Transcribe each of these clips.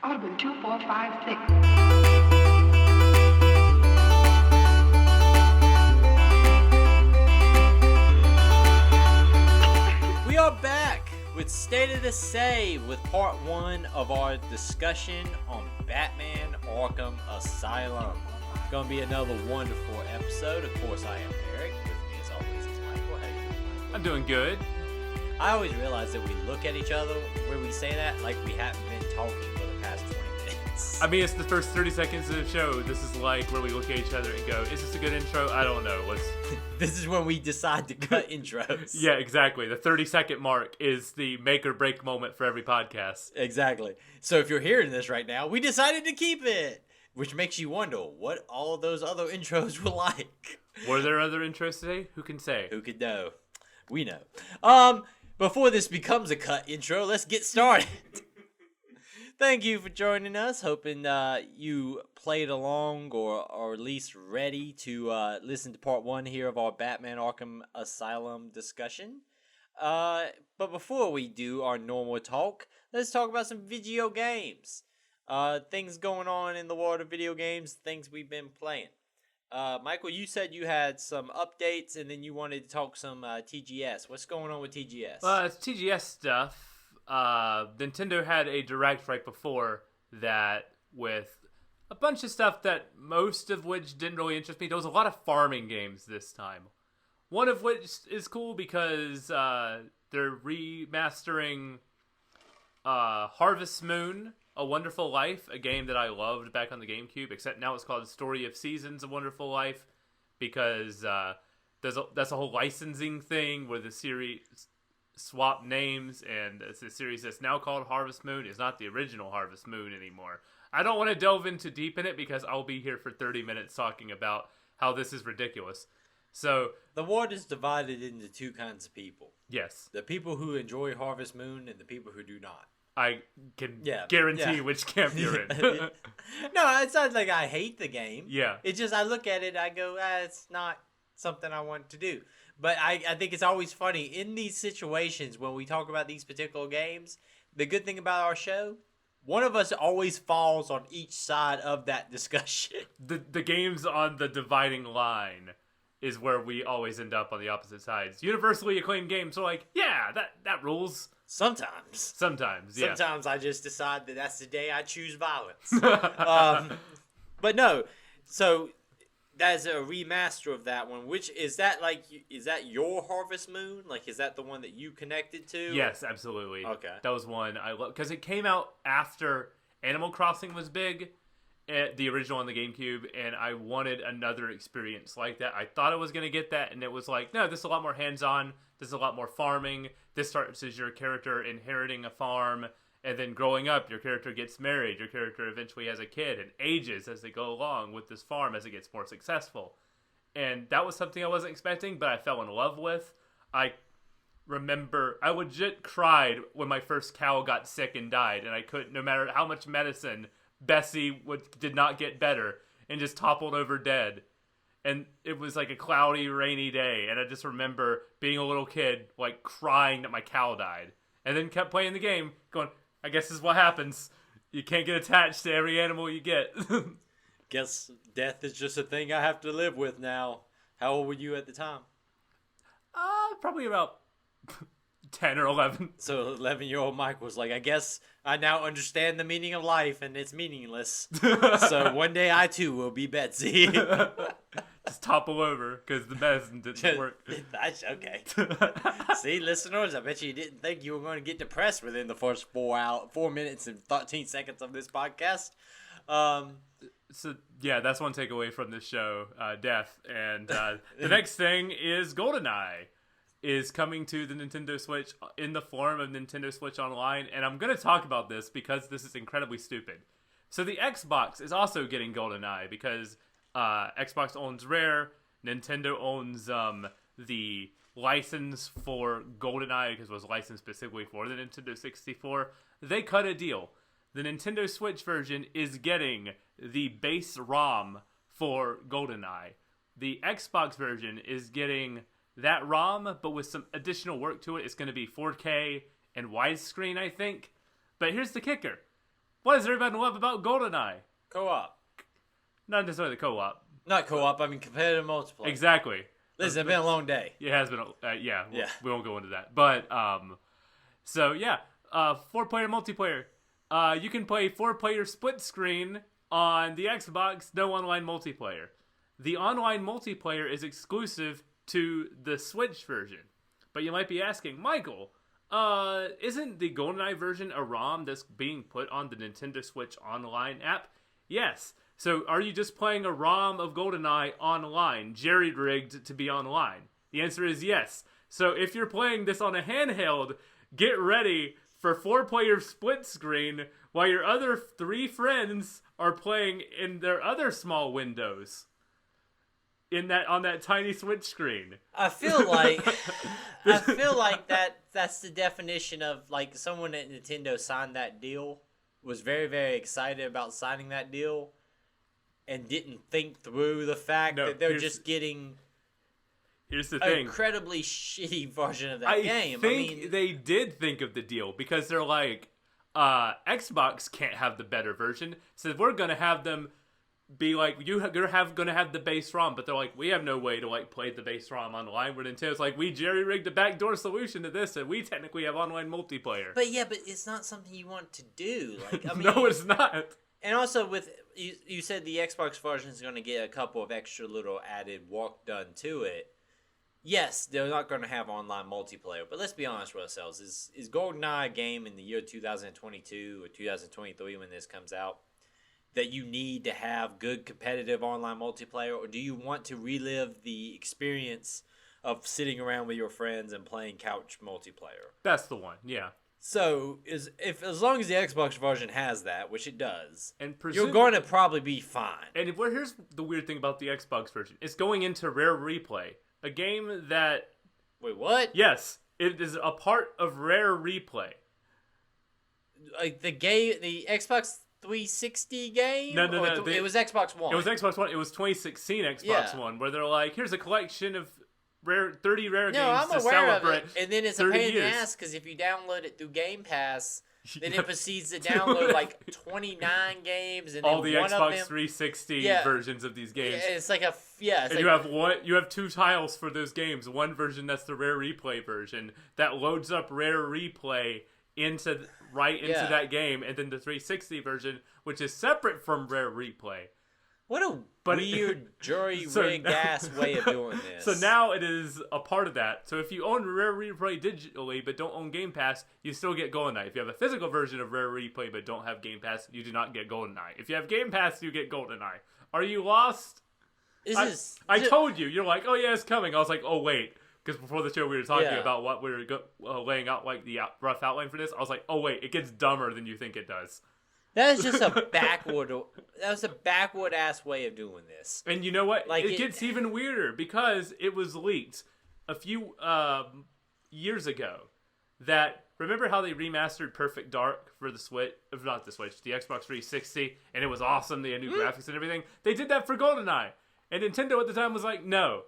Audubon 2456. We are back with State of the Save with part 1 of our discussion on Batman Arkham Asylum. It's going to be another wonderful episode. Of course, I am Eric. With me as always is Michael. How you doing, Michael? I'm doing good. I always realize that we look at each other when we say that like we haven't been talking for the past 20 minutes. I mean, it's the first 30 seconds of the show. This is like where we look at each other and go, is this a good intro? I don't know. This is when we decide to cut intros. Yeah, exactly. The 30-second mark is the make or break moment for every podcast. Exactly. So if you're hearing this right now, we decided to keep it, which makes you wonder what all those other intros were like. Were there other intros today? Who can say? Who could know? We know. Before this becomes a cut intro, let's get started. Thank you for joining us. Hoping you played along or at least ready to listen to part 1 here of our Batman Arkham Asylum discussion. But before we do our normal talk, let's talk about some video games. Things going on in the world of video games, things we've been playing. Michael, you said you had some updates and then you wanted to talk some TGS. What's going on with TGS? It's TGS stuff. Nintendo had a direct right before that with a bunch of stuff that most of which didn't really interest me. There was a lot of farming games this time. One of which is cool because they're remastering Harvest Moon, A Wonderful Life, a game that I loved back on the GameCube, except now it's called Story of Seasons, A Wonderful Life, because that's a whole licensing thing where the series swap names, and it's a series that's now called Harvest Moon. It's not the original Harvest Moon anymore. I don't want to delve into deep in it because I'll be here for 30 minutes talking about how this is ridiculous. So the world is divided into two kinds of people. Yes. The people who enjoy Harvest Moon and the people who do not. I can guarantee which camp you're in. No, it's not like I hate the game. Yeah. It's just I look at it, I go, it's not something I want to do. But I think it's always funny in these situations when we talk about these particular games. The good thing about our show, one of us always falls on each side of that discussion. The games on the dividing line is where we always end up on the opposite sides. Universally acclaimed games are like, yeah, that rules. Sometimes, yeah. Sometimes I just decide that that's the day I choose violence. But no, so that's a remaster of that one. Which is that your Harvest Moon? Like, is that the one that you connected to? Yes, absolutely. Okay, that was one I love because it came out after Animal Crossing was big, the original on the GameCube, and I wanted another experience like that. I thought I was gonna get that, and it was like, no, this is a lot more hands-on. This is a lot more farming. This starts as your character inheriting a farm, and then growing up, your character gets married. Your character eventually has a kid and ages as they go along with this farm as it gets more successful. And that was something I wasn't expecting, but I fell in love with. I remember I legit cried when my first cow got sick and died, and I couldn't, no matter how much medicine, Bessie did not get better and just toppled over dead. And it was like a cloudy, rainy day, and I just remember being a little kid, like crying that my cow died. And then kept playing the game, going, I guess this is what happens. You can't get attached to every animal you get. Guess death is just a thing I have to live with now. How old were you at the time? Probably about 10 or 11. So 11-year-old Mike was like, I guess I now understand the meaning of life and it's meaningless. So one day I too will be Betsy. Just topple over because the medicine didn't work. Okay. See, listeners, I bet you didn't think you were going to get depressed within the first 4 minutes and 13 seconds of this podcast. So, yeah, that's one takeaway from this show, death. And the next thing is Goldeneye is coming to the Nintendo Switch in the form of Nintendo Switch Online. And I'm going to talk about this because this is incredibly stupid. So the Xbox is also getting Goldeneye because Xbox owns Rare, Nintendo owns the license for Goldeneye because it was licensed specifically for the Nintendo 64. They cut a deal. The Nintendo Switch version is getting the base ROM for Goldeneye. The Xbox version is getting that ROM, but with some additional work to it. It's going to be 4K and widescreen, I think. But here's the kicker. What is everybody love about GoldenEye? Co-op. Not necessarily co-op. Not co-op, I mean competitive multiplayer. Exactly. Listen, it's been a long day. It has been, Yeah. we won't go into that. But, 4-player multiplayer. You can play 4-player split screen on the Xbox, no online multiplayer. The online multiplayer is exclusive to the Switch version. But you might be asking, Michael, isn't the GoldenEye version a ROM that's being put on the Nintendo Switch Online app? Yes. So are you just playing a ROM of GoldenEye online, jerry-rigged to be online? The answer is yes. So if you're playing this on a handheld, get ready for 4-player split screen while your other 3 friends are playing in their other small windows on that tiny Switch screen. I feel like that's the definition of like someone at Nintendo signed that deal, was very, very excited about signing that deal, and didn't think through the fact that they're just getting here's the an thing. incredibly shitty version of that game. I mean, they did think of the deal because they're like, Xbox can't have the better version, so we're gonna have them be like, you're gonna have the base ROM, but they're like, we have no way to like play the base ROM online. Where Nintendo's like, we jerry-rigged a backdoor solution to this, and we technically have online multiplayer. But it's not something you want to do. Like, I mean, no, it's not. And also, with you said the Xbox version is going to get a couple of extra little added work done to it. Yes, they're not going to have online multiplayer, but let's be honest with ourselves. Is GoldenEye a game in the year 2022 or 2023 when this comes out that you need to have good competitive online multiplayer, or do you want to relive the experience of sitting around with your friends and playing couch multiplayer? That's the one, yeah. So, as long as the Xbox version has that, which it does, and you're going to probably be fine. And here's the weird thing about the Xbox version. It's going into Rare Replay, a game that... Wait, what? Yes, it is a part of Rare Replay. Like the Xbox 360 game? No. It was Xbox One. It was Xbox One. It was 2016 Xbox One, where they're like, here's a collection of 30 rare games to celebrate. Of it. And then it's a pain in the ass because if you download it through Game Pass, then it proceeds to download like 29 games and all then the one Xbox of them, 360 versions of these games. It's like a and you have 2 tiles for those games. One version that's the Rare Replay version that loads up Rare Replay into that game, and then the 360 version, which is separate from Rare Replay. What a weird jury-rigged ass way of doing this. So now it is a part of that. So if you own Rare Replay digitally but don't own Game Pass, you still get GoldenEye. If you have a physical version of Rare Replay but don't have Game Pass, you do not get GoldenEye. If you have Game Pass, you get GoldenEye. Are you lost? I told you. You're like, oh yeah, it's coming. I was like, oh wait. Because before the show we were talking about what we were laying out, like the rough outline for this. I was like, oh wait, it gets dumber than you think it does. That is just a backward ass way of doing this. And you know what? Like it gets even weirder because it was leaked a few years ago. Remember how they remastered Perfect Dark for the Switch? Not the Switch, the Xbox 360, and it was awesome. They had new graphics and everything. They did that for GoldenEye, and Nintendo at the time was like, no.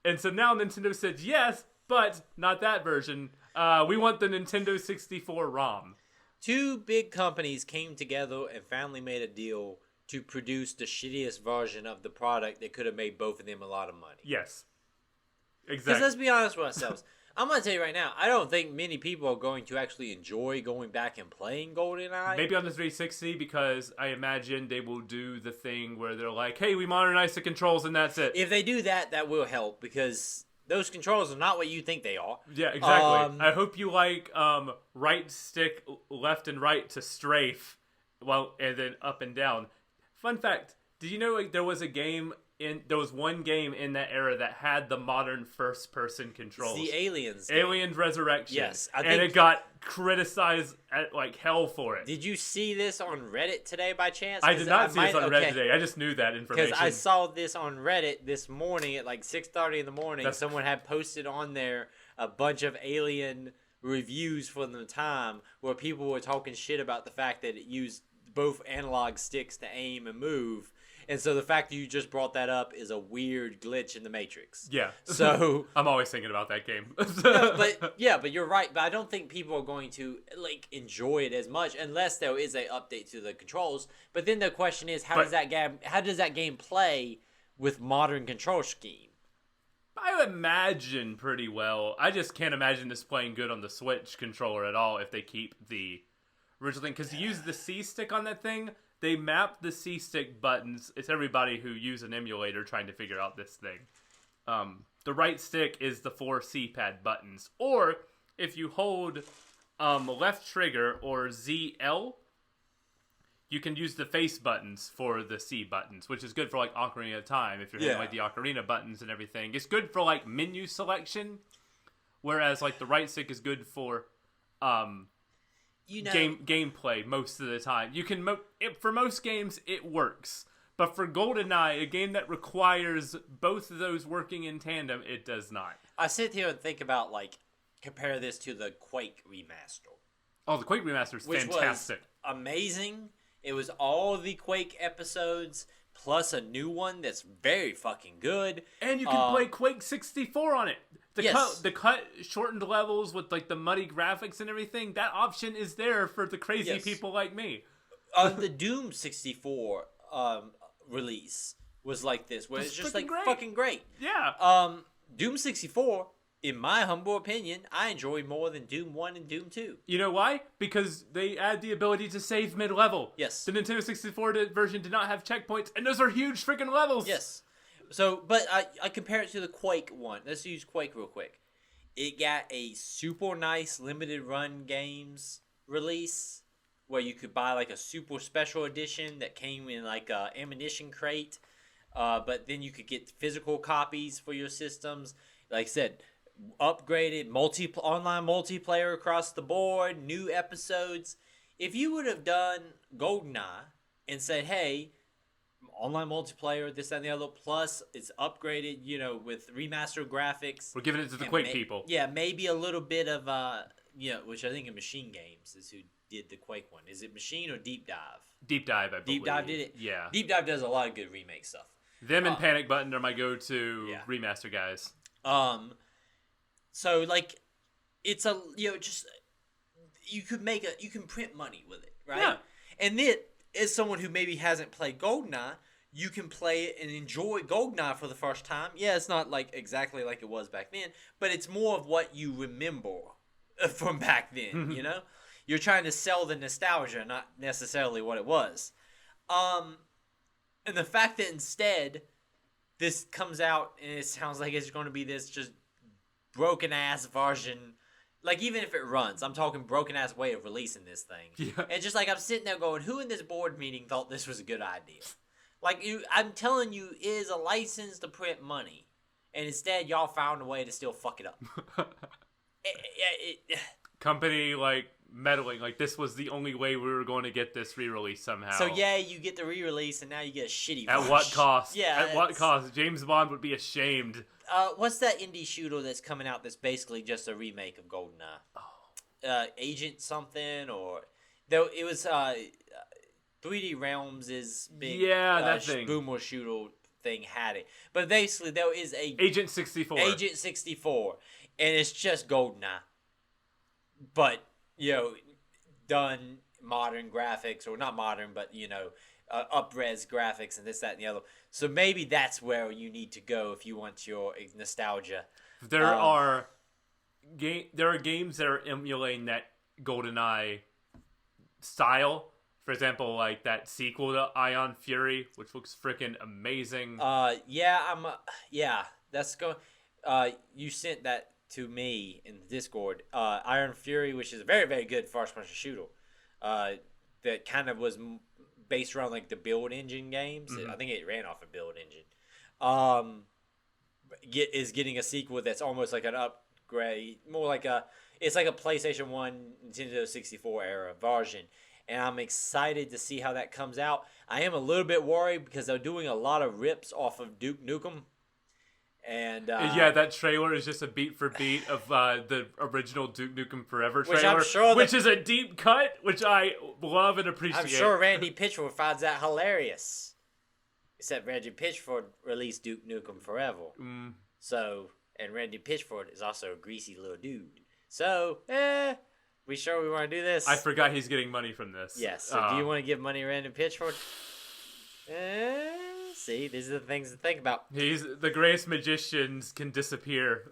And so now Nintendo said yes, but not that version. We want the Nintendo 64 ROM. 2 big companies came together and finally made a deal to produce the shittiest version of the product that could have made both of them a lot of money. Yes. Exactly. Because let's be honest with ourselves. I'm going to tell you right now, I don't think many people are going to actually enjoy going back and playing GoldenEye. Maybe on the 360, because I imagine they will do the thing where they're like, hey, we modernized the controls and that's it. If they do that, that will help because those controls are not what you think they are. Yeah, exactly. I hope you like right stick left and right to strafe, and then up and down. Fun fact: did you know there was one game in that era that had the modern first-person controls? It's the Aliens. Aliens Resurrection. Yes, and it got criticized like hell for it. Did you see this on Reddit today by chance? I did not see this on Reddit today. I just knew that information. Because I saw this on Reddit this morning at like 6:30 in the morning. Someone had posted on there a bunch of Alien reviews from the time where people were talking shit about the fact that it used both analog sticks to aim and move. And so the fact that you just brought that up is a weird glitch in the Matrix. Yeah. So I'm always thinking about that game. but you're right. But I don't think people are going to like enjoy it as much unless there is a update to the controls. But then the question is, how does that game play with modern control scheme? I imagine pretty well. I just can't imagine this playing good on the Switch controller at all if they keep the original thing. Because you use the C stick on that thing. They map the C-stick buttons. It's everybody who use an emulator trying to figure out this thing. The right stick is the 4 C-pad buttons. Or, if you hold left trigger or ZL, you can use the face buttons for the C buttons, which is good for, like, Ocarina of Time. If you're hitting, like, the Ocarina buttons and everything. It's good for, like, menu selection. Whereas, like, the right stick is good for... gameplay most of the time. You can for most games it works, but for Goldeneye, a game that requires both of those working in tandem, it does not. I sit here and think about like compare this to the Quake remaster. Oh, the Quake remaster is fantastic, was amazing. It was all the Quake episodes plus a new one that's very fucking good, and you can play Quake 64 on it. The cut shortened levels with like the muddy graphics and everything, that option is there for the crazy people like me. The Doom 64 release was like this, where it's just like fucking great. Yeah. Doom 64, in my humble opinion, I enjoy more than Doom 1 and Doom 2. You know why? Because they add the ability to save mid-level. Yes. The Nintendo 64 version did not have checkpoints, and those are huge freaking levels. Yes. So, but I compare it to the Quake one. Let's use Quake real quick. It got a super nice limited run games release where you could buy like a super special edition that came in like a ammunition crate. But then you could get physical copies for your systems. Like I said, upgraded online multiplayer across the board, new episodes. If you would have done Goldeneye and said, hey, online multiplayer, this, that, and the other, plus it's upgraded, with remastered graphics. We're giving it to the Quake people. Yeah, maybe a little bit of, which I think in Machine Games is who did the Quake one. Is it Machine or Deep Dive? Deep Dive, I believe. Deep Dive did it? Yeah. Deep Dive does a lot of good remake stuff. Them and Panic Button are my go-to remaster guys. So, like, it's a, just, you can print money with it, right? Yeah. And then, as someone who maybe hasn't played Goldeneye, you can play it and enjoy Goldeneye for the first time. Yeah, it's not like exactly like it was back then, but it's more of what you remember from back then, You're trying to sell the nostalgia, not necessarily what it was. And the fact that instead this comes out and it sounds like it's going to be this just broken-ass version. Like, even if it runs, I'm talking broken-ass way of releasing this thing. Yeah. And just like, I'm sitting there going, who in this board meeting thought this was a good idea? Like, I'm telling you, it is a license to print money. And instead, y'all found a way to still fuck it up. Company, like, meddling. Like, this was the only way we were going to get this re-release somehow. So, yeah, you get the re-release, and now you get a shitty version. At what cost? Yeah. At what cost? James Bond would be ashamed. What's that indie shooter that's coming out that's basically just a remake of GoldenEye? Agent something, or... Though it was 3D Realms is big. Yeah, that thing. Boomer shooter thing had it. But basically, there is a... Agent 64. Agent 64. And it's just GoldenEye. But, done modern graphics, or not modern, but, up-res graphics and this, that, and the other. So maybe that's where you need to go if you want your nostalgia. There are games that are emulating that GoldenEye style. For example, like that sequel to Ion Fury, which looks freaking amazing. That's going. You sent that to me in the Discord. Iron Fury, which is a very, very good first-person shooter. That kind of was based around like the Build Engine games. Mm-hmm. I think it ran off a Build Engine. Is getting a sequel that's almost like an upgrade, more like it's like a PlayStation 1, Nintendo 64 era version. And I'm excited to see how that comes out. I am a little bit worried because they're doing a lot of rips off of Duke Nukem. And that trailer is just a beat for beat of the original Duke Nukem Forever trailer, which I'm sure which is a deep cut, which I love and appreciate. I'm sure Randy Pitchford finds that hilarious. Except Randy Pitchford released Duke Nukem Forever. So, and Randy Pitchford is also a greasy little dude. So, we sure we want to do this? I forgot he's getting money from this. Yes. So, do you want to give money to Randy Pitchford? See, these are the things to think about. He's the greatest magicians can disappear.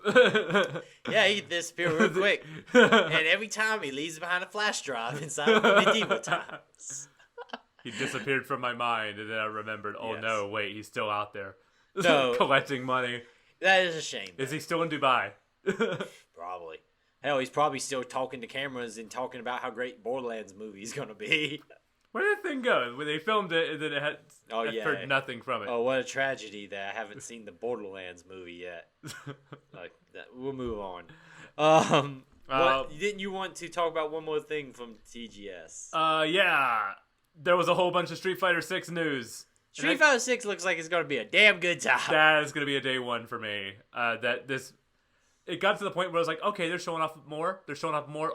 Yeah, he can disappear real quick. And every time he leaves behind a flash drive inside of medieval times. He disappeared from my mind, and then I remembered, oh Yes. no, wait, he's still out there. No. Collecting money. That is a shame. Is he still in Dubai? Probably. Hell, he's probably still talking to cameras and talking about how great Borderlands movie is going to be. Where did that thing go? When they filmed it, and then I've heard nothing from it. Oh, what a tragedy that I haven't seen the Borderlands movie yet. We'll move on. Didn't you want to talk about one more thing from TGS? Yeah. There was a whole bunch of Street Fighter 6 news. Street Fighter 6 looks like it's going to be a damn good time. That is going to be a day one for me. It got to the point where I was like, okay, they're showing off more.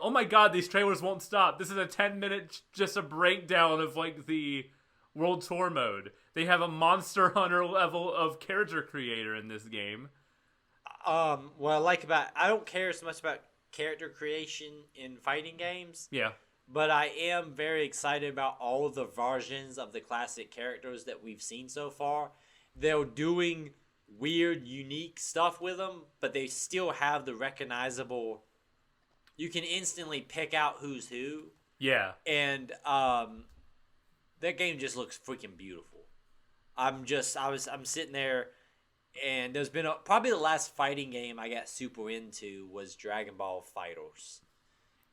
Oh my god, these trailers won't stop. This is a 10-minute, just a breakdown of like the World Tour mode. They have a Monster Hunter level of character creator in this game. What I like I don't care so much about character creation in fighting games. Yeah. But I am very excited about all of the versions of the classic characters that we've seen so far. They're doing weird, unique stuff with them, but they still have the recognizable... You can instantly pick out who's who. Yeah. And that game just looks freaking beautiful. I'm sitting there, and there's been probably the last fighting game I got super into was Dragon Ball FighterZ.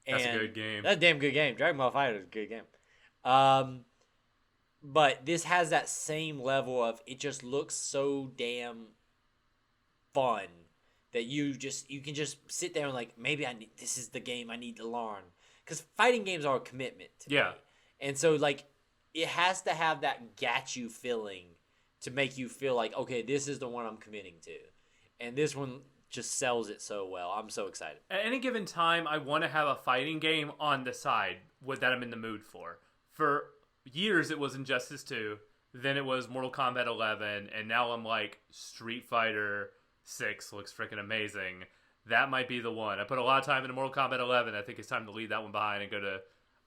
That's a good game. That's a damn good game. Dragon Ball FighterZ is a good game. But this has that same level of it just looks so damn fun that you can just sit there and like, maybe this is the game I need to learn. Because fighting games are a commitment to me. And so like it has to have that got you feeling to make you feel like, okay, this is the one I'm committing to. And this one just sells it so well. I'm so excited. At any given time, I want to have a fighting game on the side that I'm in the mood for. For years, it was Injustice 2. Then it was Mortal Kombat 11. And now I'm like, Street Fighter 6 looks freaking amazing. That might be the one. I put a lot of time into Mortal Kombat 11. I think it's time to leave that one behind and go to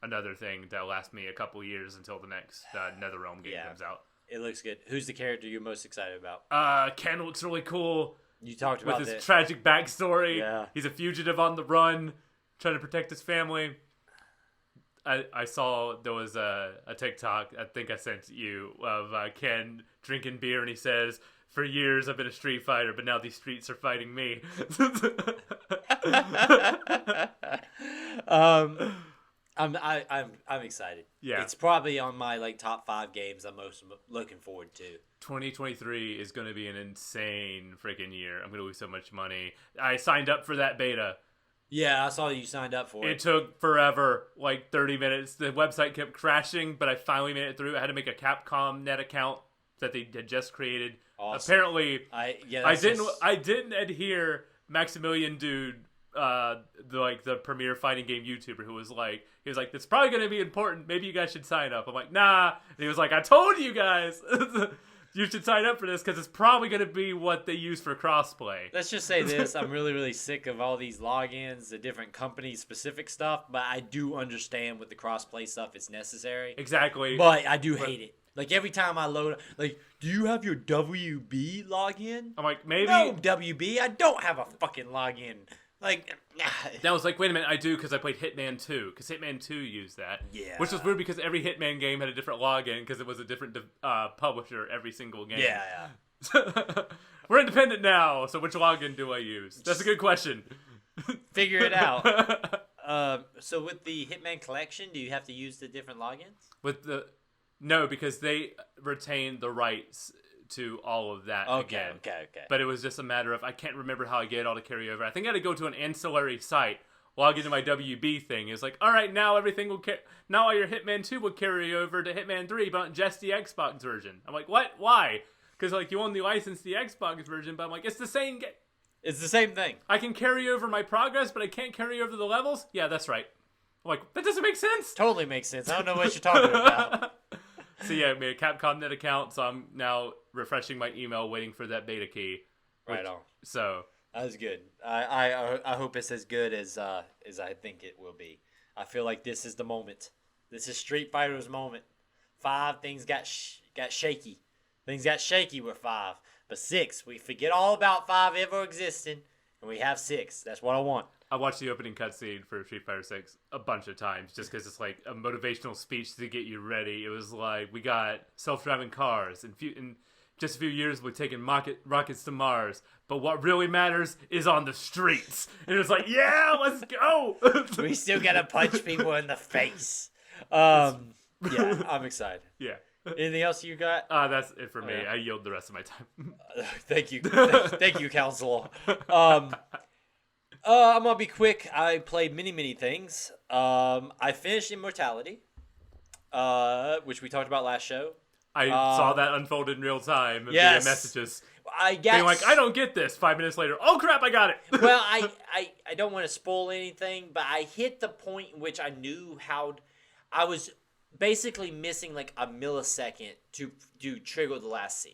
another thing that'll last me a couple years until the next NetherRealm game comes out. It looks good. Who's the character you're most excited about? Ken looks really cool. You talked about with his tragic backstory. Yeah. He's a fugitive on the run, trying to protect his family. I saw there was a TikTok, I think I sent to you, of Ken drinking beer, and he says, "For years I've been a street fighter, but now these streets are fighting me." I'm excited. Yeah. It's probably on my like top 5 games I'm most looking forward to. 2023 is going to be an insane freaking year. I'm going to lose so much money. I signed up for that beta. Yeah, I saw you signed up for it. It took forever, like 30 minutes. The website kept crashing, but I finally made it through. I had to make a Capcom net account that they had just created. Awesome. Apparently, I didn't adhere Maximilian Dude, the premier fighting game YouTuber, he was like, it's probably going to be important. Maybe you guys should sign up. I'm like, nah. And he was like, I told you guys. You should sign up for this because it's probably going to be what they use for crossplay. Let's just say this. I'm really, really sick of all these logins, the different company-specific stuff, but I do understand with the crossplay stuff it's necessary. Exactly. But I do hate it. Like, every time I load... Like, do you have your WB login? I'm like, maybe... No, WB. I don't have a fucking login. Like... That was like, wait a minute, I do because I played Hitman 2. Because Hitman 2 used that. Yeah. Which was weird because every Hitman game had a different login because it was a different publisher every single game. Yeah. We're independent now, so which login do I use? That's a good question. Figure it out. So with the Hitman collection, do you have to use the different logins? No, because they retain the rights to all of that again. Okay. But it was just a matter of, I can't remember how I get it all to carry over. I think I had to go to an ancillary site, log into my WB thing. It's like, all right, now everything will now all your Hitman 2 will carry over to Hitman 3, but just the Xbox version. I'm like, what? Why? Because like you only license the Xbox version, but I'm like, it's the same game. It's the same thing. I can carry over my progress, but I can't carry over the levels? Yeah, that's right. I'm like, that doesn't make sense. Totally makes sense. I don't know what you're talking about. So yeah, I made a Capcom.net account, so I'm now refreshing my email, waiting for that beta key. Right on. So that was good. I hope it's as good as I think it will be. I feel like this is the moment. This is Street Fighter's moment. 5 things got shaky. Things got shaky with 5, but 6 we forget all about 5 ever existing, and we have 6. That's what I want. I watched the opening cutscene for Street Fighter 6 a bunch of times just because it's like a motivational speech to get you ready. It was like, we got self-driving cars, and in just a few years we're taking rockets to Mars, but what really matters is on the streets. And it was like, yeah, let's go! We still gotta punch people in the face. Yeah, I'm excited. Yeah. Anything else you got? That's it for me. Yeah. I yield the rest of my time. Thank you. Thank you, Counselor. I'm gonna be quick. I played many things. I finished Immortality, which we talked about last show. I saw that unfold in real time via messages. I guess being like, I don't get this. 5 minutes later, oh crap, I got it. Well, I don't want to spoil anything, but I hit the point in which I knew how I was basically missing like a millisecond to trigger the last scene.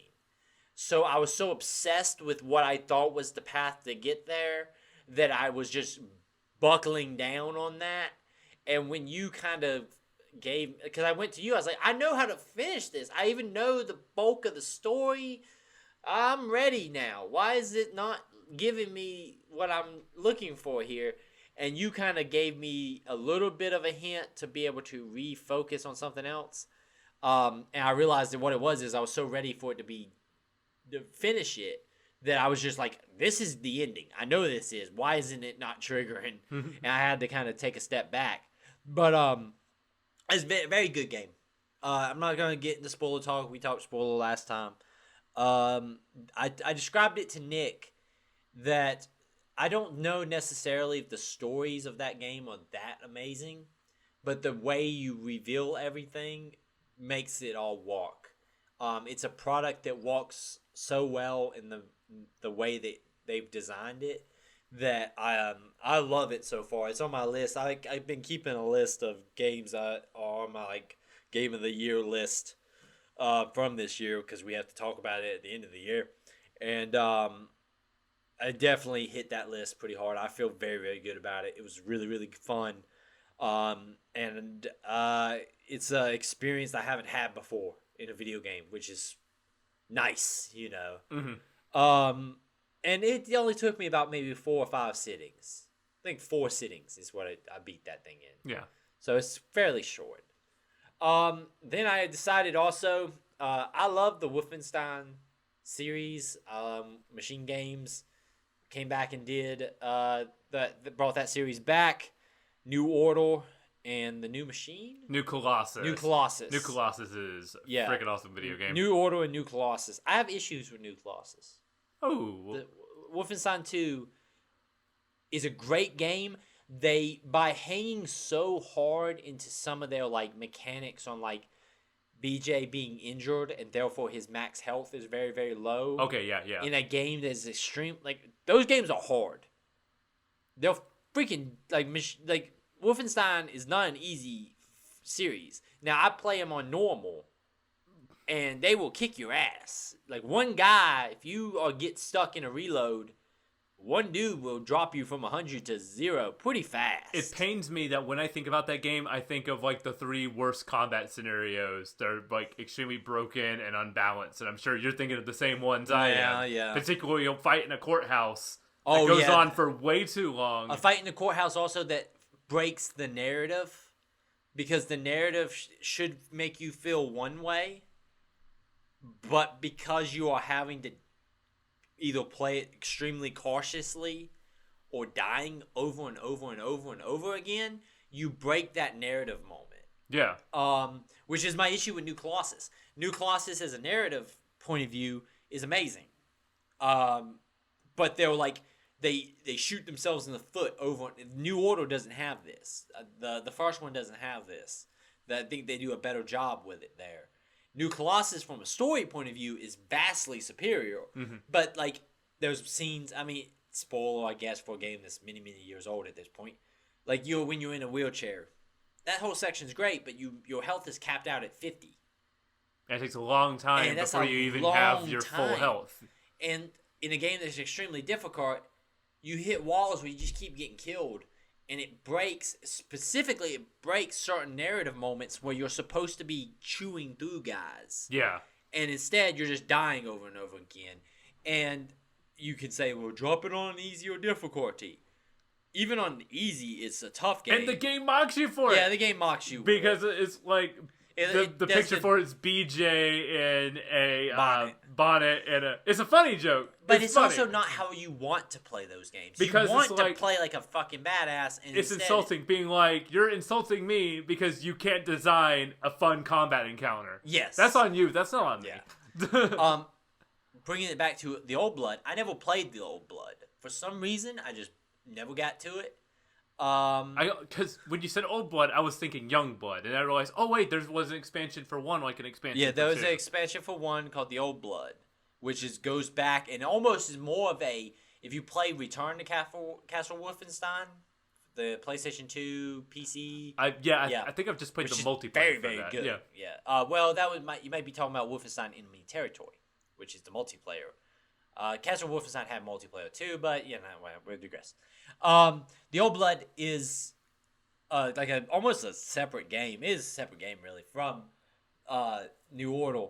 So I was so obsessed with what I thought was the path to get there that I was just buckling down on that. And when you kind of because I went to you, I was like, I know how to finish this. I even know the bulk of the story. I'm ready now. Why is it not giving me what I'm looking for here? And you kind of gave me a little bit of a hint to be able to refocus on something else. And I realized that what it was is I was so ready for it to finish it that I was just like, this is the ending. I know this is. Why isn't it not triggering? And I had to kind of take a step back. But it's a very good game. I'm not going to get into spoiler talk. We talked spoiler last time. I described it to Nick that I don't know necessarily if the stories of that game are that amazing, but the way you reveal everything makes it all walk. It's a product that walks so well in the way that they've designed it that I love it so far. It's on my list. I've been keeping a list of games that are on my game of the year list from this year because we have to talk about it at the end of the year, and I definitely hit that list pretty hard. I feel very good about it. It was really fun, and it's an experience I haven't had before in a video game, which is nice, you know. Mm-hmm. And it only took me about maybe 4 or 5 sittings. I think 4 sittings is what I beat that thing in. Yeah. So it's fairly short. Then I decided also, I love the Wolfenstein series. Machine Games came back and did brought that series back. New Order and the New Machine? New Colossus. New Colossus is a freaking awesome video game. New Order and New Colossus. I have issues with New Colossus. Oh. Wolfenstein 2 is a great game. They, by hanging so hard into some of their mechanics on BJ being injured and therefore his max health is very low. Okay, yeah. In a game that is extreme, those games are hard. They're freaking Wolfenstein is not an easy series. Now I play them on normal, and they will kick your ass. One guy, if you get stuck in a reload, one dude will drop you from 100 to 0 pretty fast. It pains me that when I think about that game, I think of the 3 worst combat scenarios. They're extremely broken and unbalanced, and I'm sure you're thinking of the same ones I am. Yeah. Particularly, fight in a courthouse. It goes on for way too long. A fight in the courthouse also that breaks the narrative, because the narrative should make you feel one way, but because you are having to either play it extremely cautiously or dying over and over again, you break that narrative moment. Yeah. Which is my issue with New Colossus. New Colossus as a narrative point of view is amazing. But they're they shoot themselves in the foot over. New Order doesn't have this. The first one doesn't have this. I think they do a better job with it there. New Colossus, from a story point of view, is vastly superior. Mm-hmm. But there's scenes. I mean, spoiler, I guess, for a game that's many years old at this point. When you're in a wheelchair, that whole section's great, but your health is capped out at 50. And it takes a long time And that's before a you even long have your full time. health. And in a game that's extremely difficult, you hit walls where you just keep getting killed. And it breaks certain narrative moments where you're supposed to be chewing through guys. Yeah. And instead, you're just dying over and over again. And you can say, well, drop it on easy or difficulty. Even on easy, it's a tough game. And the game mocks you for it. Yeah, the game mocks you. Because it's like... The picture for it is BJ in a bonnet and a... It's a funny joke. But it's funny. also not how you want to play those games. Because you want it's to like, play like a fucking badass. And it's instead, insulting, being like, you're insulting me because you can't design a fun combat encounter. Yes. That's on you. That's not on me. Yeah. Bringing it back to the Old Blood, I never played the Old Blood. For some reason, I just never got to it. Because when you said Old Blood, I was thinking Young Blood, and I realized, oh wait, there was an expansion for 1, like an expansion. Yeah, there for was 2. an expansion for 1 called the Old Blood, which goes back and almost is more of a, if you play Return to Castle Wolfenstein, the PlayStation 2 PC. I think I've just played the multiplayer. Very, for very that. good. Yeah. Well, you might be talking about Wolfenstein Enemy Territory, which is the multiplayer. Castle Wolfenstein had multiplayer too, but we'll digress. The Old Blood is like almost a separate game. It is a separate game really from New Order,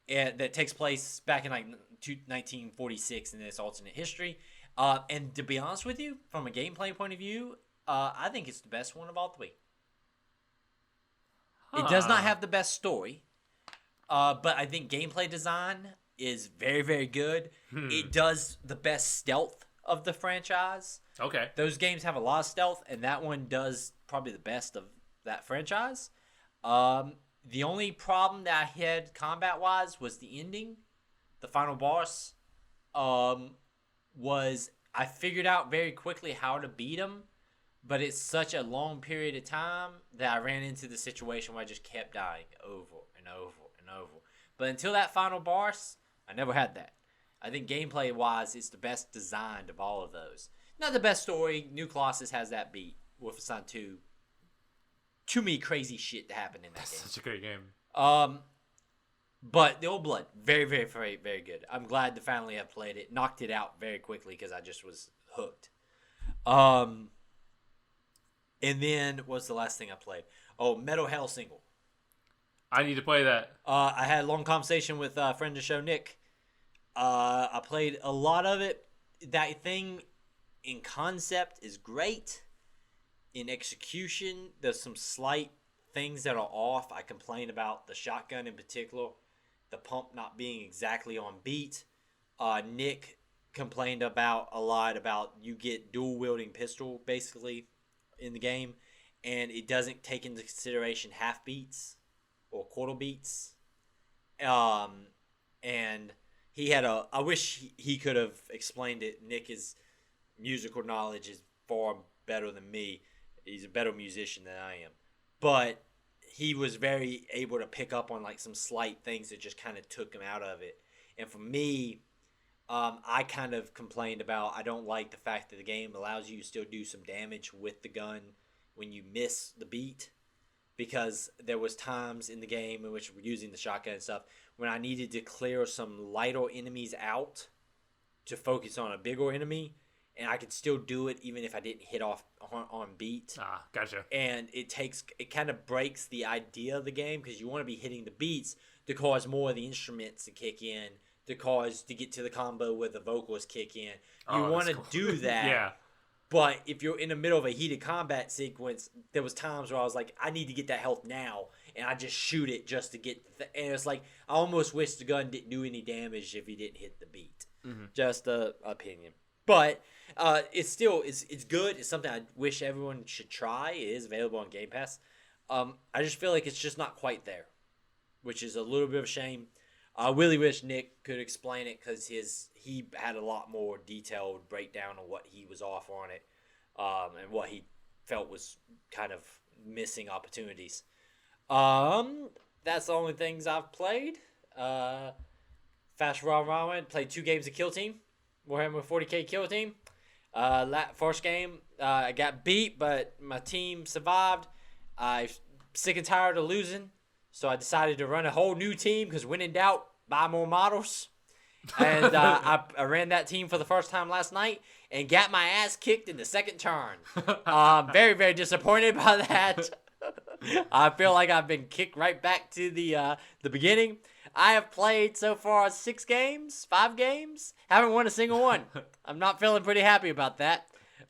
and that takes place back in like 1946 in this alternate history. And to be honest with you, from a gameplay point of view, I think it's the best one of all 3. It does not have the best story, but I think gameplay design is very, very good. It does the best stealth of the franchise. Okay. Those games have a lot of stealth, and that one does probably the best of that franchise. The only problem that I had combat-wise was the ending. The final boss was... I figured out very quickly how to beat him, but it's such a long period of time that I ran into the situation where I just kept dying over and over and over. But until that final boss, I never had that. I think gameplay-wise, it's the best designed of all of those. Not the best story. New Colossus has that beat. Wolfenstein 2. Too many crazy shit to happen in that game. Such a great game. But the Old Blood, very, very, very, very good. I'm glad to finally have played it. Knocked it out very quickly because I just was hooked. And then, what's the last thing I played? Oh, Metal Hellsinger. I need to play that. I had a long conversation with a friend of the show, Nick. I played a lot of it. That thing in concept is great. In execution, there's some slight things that are off. I complain about the shotgun in particular. The pump not being exactly on beat. Nick complained a lot about you get dual wielding pistol basically in the game, and it doesn't take into consideration half beats or quarter beats. And he had I wish he could have explained it. Nick's musical knowledge is far better than me. He's a better musician than I am, but he was very able to pick up on like some slight things that just kind of took him out of it. And for me, I kind of complained about, I don't like the fact that the game allows you to still do some damage with the gun when you miss the beat, because there was times in the game in which we're using the shotgun and stuff when I needed to clear some lighter enemies out to focus on a bigger enemy, and I could still do it even if I didn't hit off on beat. Gotcha. And it kind of breaks the idea of the game, because you want to be hitting the beats to cause more of the instruments to kick in, to get to the combo where the vocals kick in. You want to do that. Yeah. But if you're in the middle of a heated combat sequence, there was times where I was like, I need to get that health now, and I just shoot it just to get and it's like, I almost wish the gun didn't do any damage if you didn't hit the beat. Mm-hmm. Just an opinion. But it's still it's good. It's something I wish everyone should try. It is available on Game Pass. I just feel like it's just not quite there, which is a little bit of a shame. I really wish Nick could explain it, because he had a lot more detailed breakdown of what he was off on it, and what he felt was kind of missing opportunities. That's the only things I've played. Fast Raw played 2 games of Killteam. Warhammer 40k Killteam. First game, I got beat, but my team survived. I'm sick and tired of losing, So I decided to run a whole new team because when in doubt, buy more models. And I ran that team for the first time last night and got my ass kicked in the second turn. Very, very disappointed by that. I feel like I've been kicked right back to the beginning. I have played so far 5 games. Haven't won a single one. I'm not feeling pretty happy about that.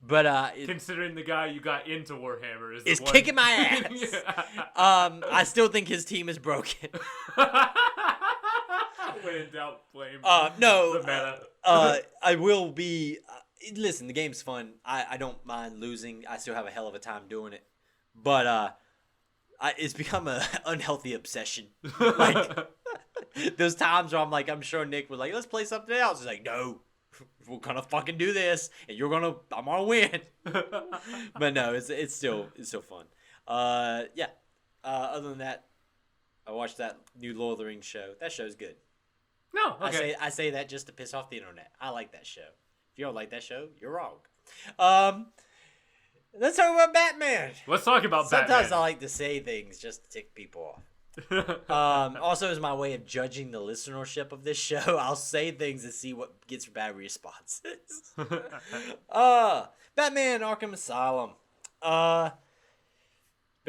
But considering the guy you got into Warhammer is kicking my ass. I still think his team is broken. When in doubt, blame no, the meta. I will be. Listen, the game's fun. I don't mind losing. I still have a hell of a time doing it. But it's become an unhealthy obsession. Like those times where I'm sure Nick was like, let's play something else. He's like, no, we're gonna fucking do this, and I'm gonna win. But no, it's still fun. Yeah. Other than that, I watched that new Lord of the Rings show. That show's good. No, okay. I say that just to piss off the internet. I like that show. If you don't like that show, you're wrong. Let's talk about Batman. Let's talk about Batman. Sometimes I like to say things just to tick people off. Also, as my way of judging the listenership of this show, I'll say things and see what gets bad responses. Batman Arkham Asylum. Been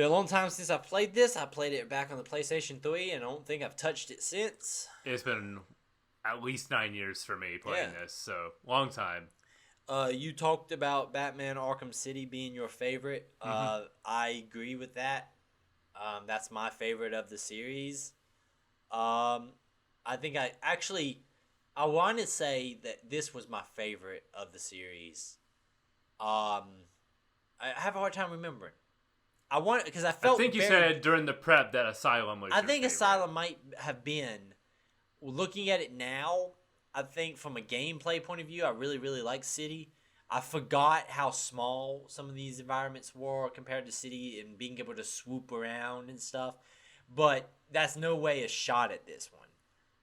a long time since I played this. I played it back on the PlayStation 3, and I don't think I've touched it since. It's been at least 9 years for me playing this, so long time. You talked about Batman Arkham City being your favorite. I agree with that. That's my favorite of the series. I think I want to say that this was my favorite of the series. I have a hard time remembering. I think you said during the prep that Asylum was. I think favorite. Asylum might have been. Looking at it now, I think from a gameplay point of view, I really, really like City. I forgot how small some of these environments were compared to City and being able to swoop around and stuff. But that's no way a shot at this one.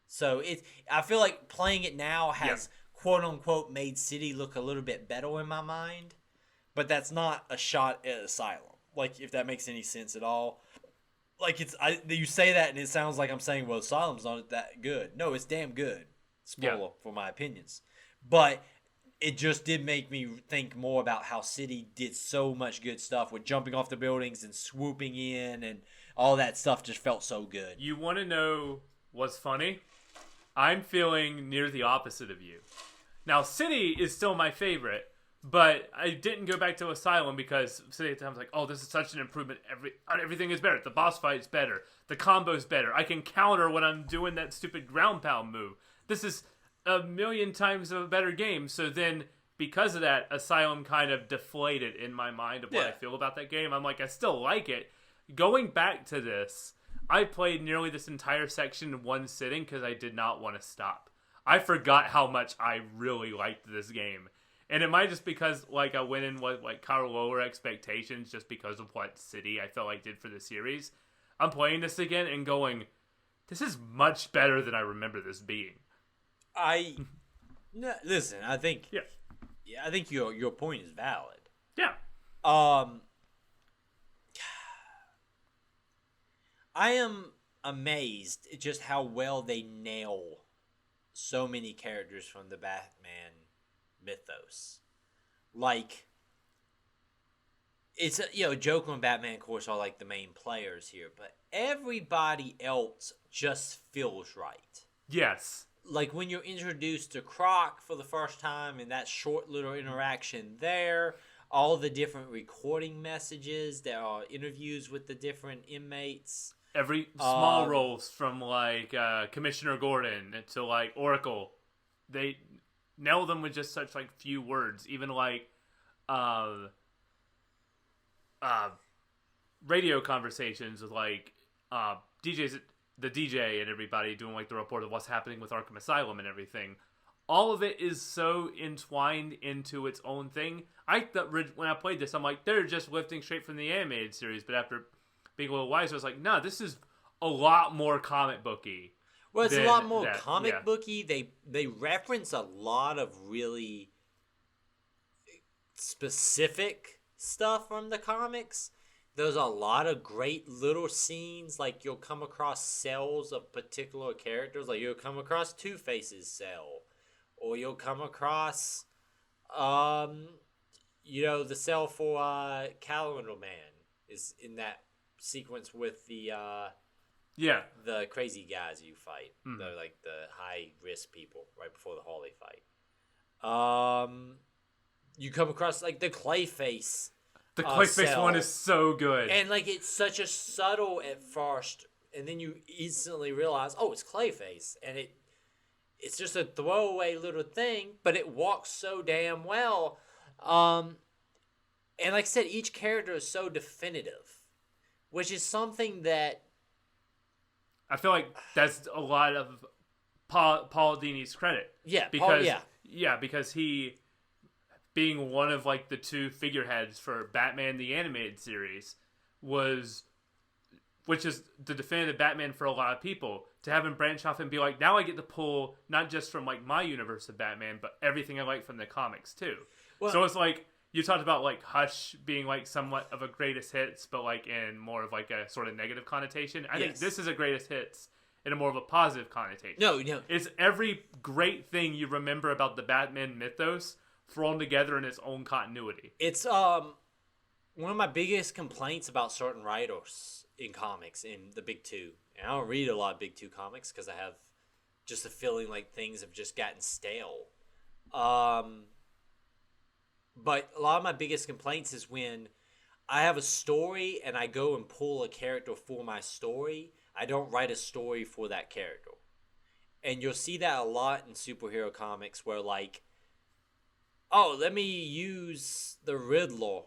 So I feel like playing it now has quote unquote made City look a little bit better in my mind. But that's not a shot at Asylum. Like, if that makes any sense at all. Like, you say that and it sounds like I'm saying, well, Asylum's not that good. No, it's damn good. Spoiler for my opinions. But it just did make me think more about how City did so much good stuff with jumping off the buildings and swooping in, and all that stuff just felt so good. You want to know what's funny? I'm feeling near the opposite of you. Now, City is still my favorite. But I didn't go back to Asylum because City at the time was like, oh, this is such an improvement. Everything is better. The boss fight's better. The combo's better. I can counter when I'm doing that stupid ground pound move. This is a million times a better game. So then, because of that, Asylum kind of deflated in my mind of what I feel about that game. I'm like, I still like it. Going back to this, I played nearly this entire section in one sitting because I did not want to stop. I forgot how much I really liked this game. And it might just because, like, I went in with, like, kind of lower expectations just because of what City I felt like did for the series. I'm playing this again and going, this is much better than I remember this being. Listen, I think... Yeah, I think your point is valid. Yeah. I am amazed at just how well they nail so many characters from the Batman mythos. Like, it's Joker and Batman, of course, are like the main players here, but everybody else just feels right. Yes. Like when you're introduced to Croc for the first time and that short little interaction there, all the different recording messages, there are interviews with the different inmates. Every small roles from like Commissioner Gordon to like Oracle, they nail them with just such like few words. Even like radio conversations with like DJs, the DJ and everybody doing like the report of what's happening with Arkham Asylum and everything. All of it is so entwined into its own thing. I thought when I played this, I'm like, they're just lifting straight from the animated series. But after being a little wiser, I was like, no, this is a lot more comic booky. Well, it's a lot more comic booky. They reference a lot of really specific stuff from the comics There's a lot of great little scenes. Like, you'll come across cells of particular characters. Like, you'll come across Two-Face's cell. Or you'll come across, the cell for Calendar Man is in that sequence with the crazy guys you fight. The high-risk people right before the Harley fight. You come across, like, the Clayface. The Clayface one is so good. And, like, it's such a subtle at first, and then you instantly realize, oh, it's Clayface. And it's just a throwaway little thing, but it walks so damn well. And like I said, each character is so definitive, which is something that... I feel like that's a lot of Paul Dini's credit. Yeah, because he... being one of, like, the two figureheads for Batman the Animated Series which is the definitive Batman for a lot of people, to have him branch off and be like, now I get to pull not just from, like, my universe of Batman, but everything I like from the comics too. Well, so it's like, you talked about, like, Hush being, like, somewhat of a greatest hits, but, like, in more of, like, a sort of negative connotation. I think this is a greatest hits in a more of a positive connotation. No. It's every great thing you remember about the Batman mythos thrown together in its own continuity. It's one of my biggest complaints about certain writers in comics, in the Big Two. And I don't read a lot of Big Two comics because I have just a feeling like things have just gotten stale. But a lot of my biggest complaints is when I have a story and I go and pull a character for my story. I don't write a story for that character. And you'll see that a lot in superhero comics where, like, oh, let me use the Riddler.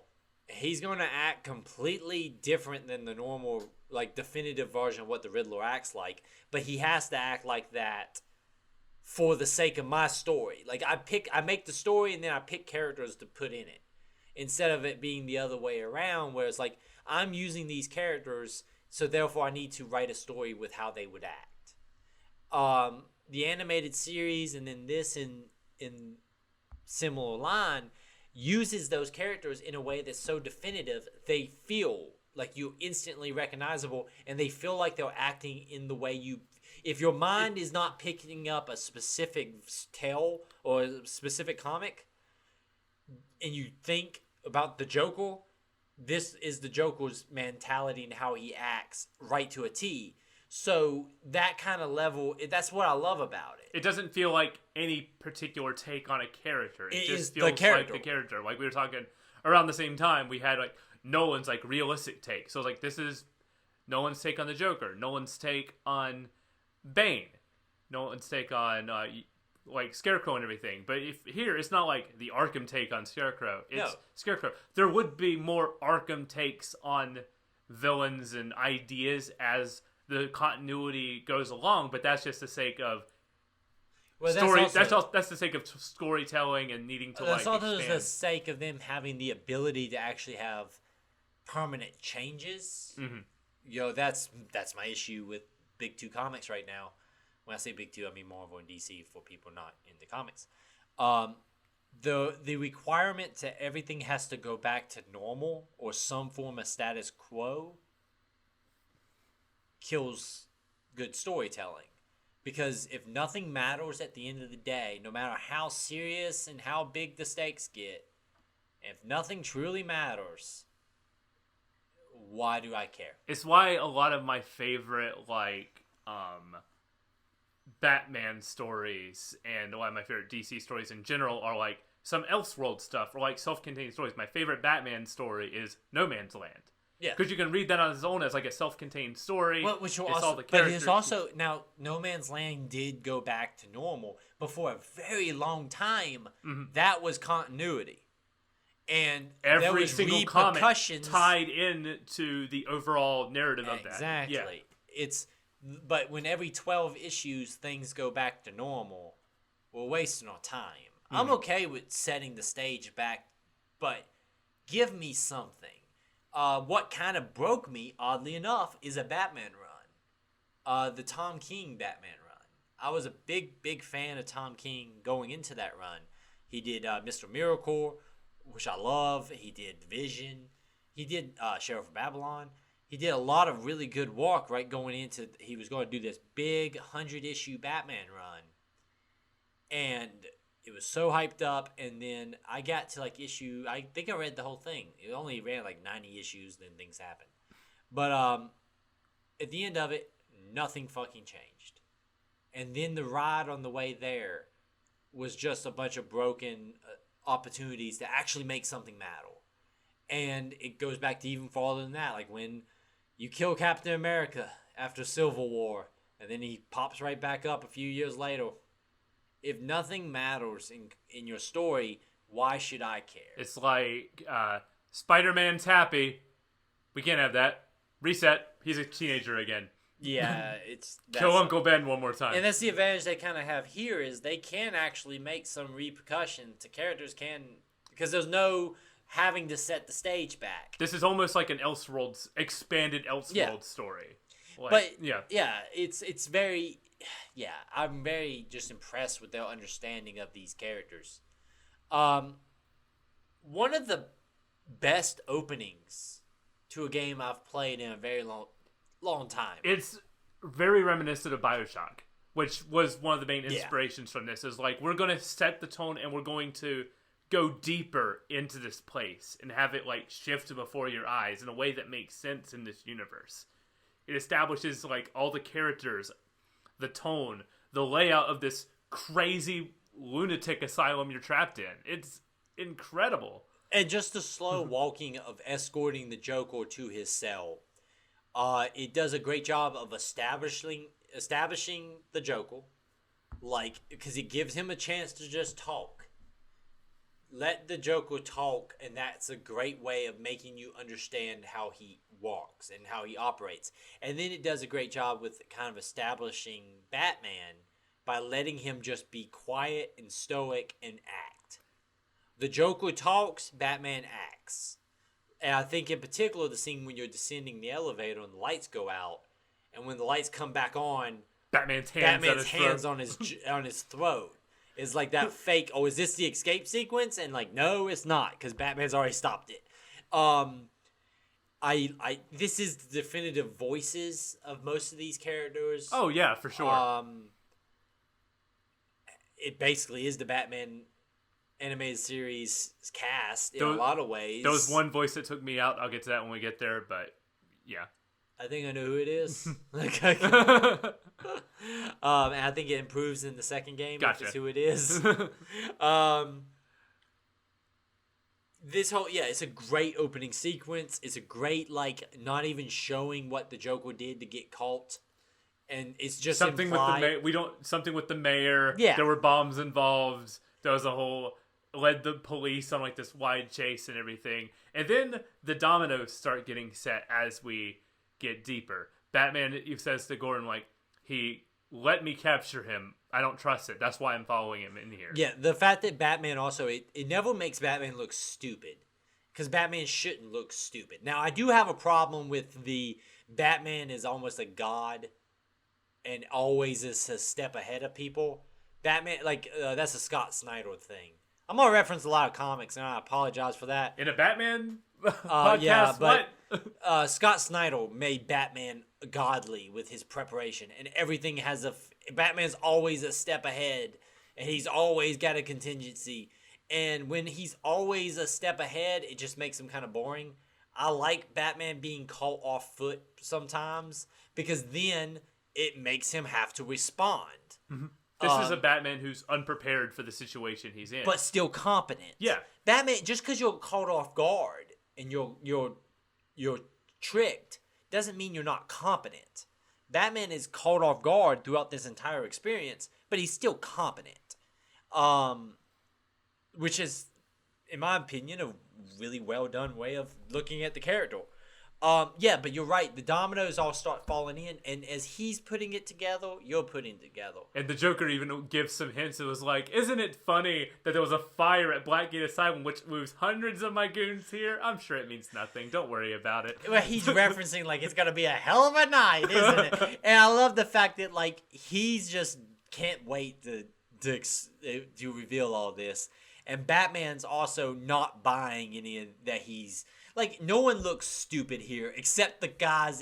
He's going to act completely different than the normal, like, definitive version of what the Riddler acts like. But he has to act like that for the sake of my story. Like, I make the story and then I pick characters to put in it. Instead of it being the other way around, where it's like, I'm using these characters, so therefore I need to write a story with how they would act. The animated series and then this in similar line uses those characters in a way that's so definitive they feel like you instantly recognizable, and they feel like they're acting in the way you... If your mind is not picking up a specific tale or a specific comic, and you think about the Joker, this is the Joker's mentality and how he acts right to a T. So that kind of level, that's what I love about it. It doesn't feel like any particular take on a character. It just feels like the character. Like, we were talking around the same time, we had, like, Nolan's, like, realistic take. So, like, this is Nolan's take on the Joker. Nolan's take on Bane. Nolan's take on, like, Scarecrow and everything. But here, it's not like the Arkham take on Scarecrow. It's Scarecrow. There would be more Arkham takes on villains and ideas as the continuity goes along, but that's just the sake of story. That's the sake of storytelling and needing to, like, expand. That's also the sake of them having the ability to actually have permanent changes. Mm-hmm. That's my issue with Big Two comics right now. When I say Big Two, I mean Marvel and DC for people not in the comics. The requirement to everything has to go back to normal or some form of status quo kills good storytelling. Because if nothing matters at the end of the day, no matter how serious and how big the stakes get, if nothing truly matters, why do I care? It's why a lot of my favorite, like, Batman stories and a lot of my favorite DC stories in general are, like, some Elseworld stuff or, like, self-contained stories. My favorite Batman story is No Man's Land. Yeah, because you can read that on its own as, like, a self-contained story. Well, which will also, but it's also now No Man's Land did go back to normal, but for a very long time, that was continuity, and every single comic tied in to the overall narrative of that. Exactly. Yeah. But when every 12 issues things go back to normal, we're wasting our time. I'm okay with setting the stage back, but give me something. What kind of broke me, oddly enough, is a Batman run. The Tom King Batman run. I was a big fan of Tom King going into that run. He did Mr. Miracle, which I love. He did Vision. He did Sheriff of Babylon. He did a lot of really good work, right, going into, he was going to do this big 100-issue Batman run. And it was so hyped up, and then I got to, like, I think I read the whole thing. It only ran, like, 90 issues, then things happened. But at the end of it, nothing fucking changed. And then the ride on the way there was just a bunch of broken opportunities to actually make something matter. And it goes back to even farther than that. Like when you kill Captain America after Civil War, and then he pops right back up a few years later. If nothing matters in your story, why should I care? It's like Spider-Man's happy. We can't have that. Reset. He's a teenager again. Yeah, Kill Uncle Ben one more time. And that's the advantage they kind of have here is they can actually make some repercussion to characters because there's no having to set the stage back. This is almost like an Elseworlds, expanded Elseworlds story. Like, but yeah, it's very, I'm very just impressed with their understanding of these characters. One of the best openings to a game I've played in a very long time. It's very reminiscent of BioShock, which was one of the main inspirations from this. Is like, we're going to set the tone and we're going to go deeper into this place and have it like shift before your eyes in a way that makes sense in this universe. It establishes like all the characters, the tone, the layout of this crazy lunatic asylum you're trapped in. It's incredible. And just the slow walking of escorting the Joker to his cell. It does a great job of establishing the Joker, like, because it gives him a chance to just talk. Let the Joker talk, and that's a great way of making you understand how he walks and how he operates. And then it does a great job with kind of establishing Batman by letting him just be quiet and stoic and act. The Joker talks, Batman acts. And I think in particular the scene when you're descending the elevator and the lights go out, and when the lights come back on, Batman's hands on his throat. Is like that fake, is this the escape sequence? And like, no, it's not, because Batman's already stopped it. This is the definitive voices of most of these characters. Oh yeah, for sure. It basically is the Batman animated series cast in a lot of ways. There was one voice that took me out. I'll get to that when we get there, but yeah. I think I know who it is. And I think it improves in the second game. Gotcha. If it's who it is. This whole, it's a great opening sequence. It's a great, like, not even showing what the Joker did to get caught. And it's just something implied. Something with the mayor. Yeah. There were bombs involved. There was a whole, led the police on like this wide chase and everything. And then the dominoes start getting set as we get deeper. Batman says to Gordon, like, he let me capture him. I don't trust it. That's why I'm following him in here. Yeah, the fact that Batman also, it never makes Batman look stupid. Because Batman shouldn't look stupid. Now, I do have a problem with the Batman is almost a god and always is a step ahead of people. Batman, like, that's a Scott Snyder thing. I'm going to reference a lot of comics, and I apologize for that. In a Batman podcast, but Scott Snyder made Batman godly with his preparation, and everything has Batman's always a step ahead, and he's always got a contingency. And when he's always a step ahead, it just makes him kind of boring. I like Batman being caught off foot sometimes, because then it makes him have to respond. Mm-hmm. This is a Batman who's unprepared for the situation he's in, but still competent. Yeah, Batman, just because you're caught off guard and you're tricked doesn't mean you're not competent. Batman is caught off guard throughout this entire experience, but he's still competent. Which is, in my opinion, a really well done way of looking at the character. But you're right. The dominoes all start falling in, and as he's putting it together, you're putting it together. And the Joker even gives some hints. It was like, isn't it funny that there was a fire at Blackgate Asylum which moves hundreds of my goons here? I'm sure it means nothing. Don't worry about it. Well, he's referencing, like, it's going to be a hell of a night, isn't it? And I love the fact that, like, he's just can't wait to reveal all this. And Batman's also not buying any of that he's... like no one looks stupid here except the guards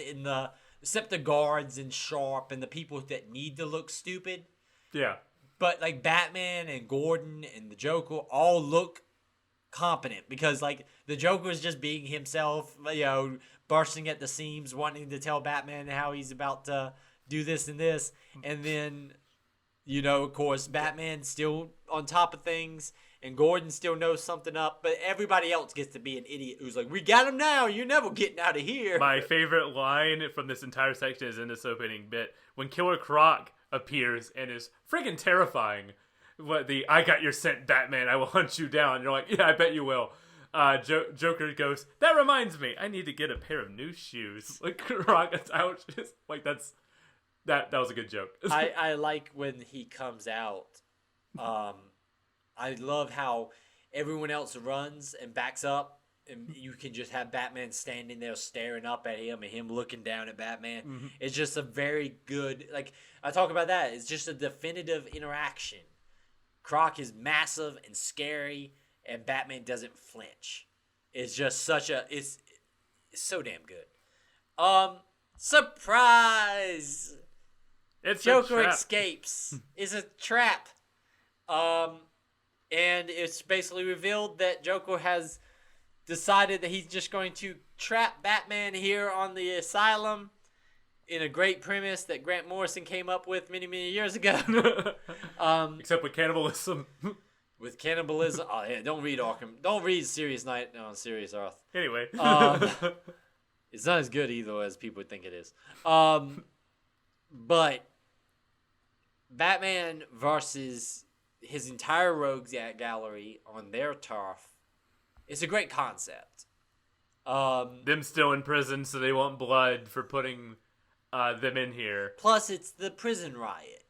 and Sharp and the people that need to look stupid. Yeah. But like Batman and Gordon and the Joker all look competent because like the Joker is just being himself, bursting at the seams, wanting to tell Batman how he's about to do this and this, and then of course Batman's still on top of things and Gordon still knows something up, but everybody else gets to be an idiot who's like, we got him now, you're never getting out of here. My favorite line from this entire section is in this opening bit when Killer Croc appears and is friggin' terrifying. I got your scent, Batman, I will hunt you down. And you're like, yeah, I bet you will. Joker goes, that reminds me, I need to get a pair of new shoes. Like, Croc is out. Like, that was a good joke. I like when he comes out. I love how everyone else runs and backs up, and you can just have Batman standing there staring up at him and him looking down at Batman. Mm-hmm. It's just a very good, like, I talk about that. It's just a definitive interaction. Croc is massive and scary, and Batman doesn't flinch. It's just it's so damn good. Surprise! It's Joker escapes. It's a trap. And it's basically revealed that Joker has decided that he's just going to trap Batman here on the asylum in a great premise that Grant Morrison came up with many, many years ago. Except with cannibalism. With cannibalism. Oh, yeah, don't read Arkham. Don't read Serious Night on Serious Earth. Anyway. It's not as good either as people would think it is. But Batman versus his entire rogues gallery on their turf. It's a great concept. Them still in prison, so they want blood for putting them in here. Plus, it's the prison riot.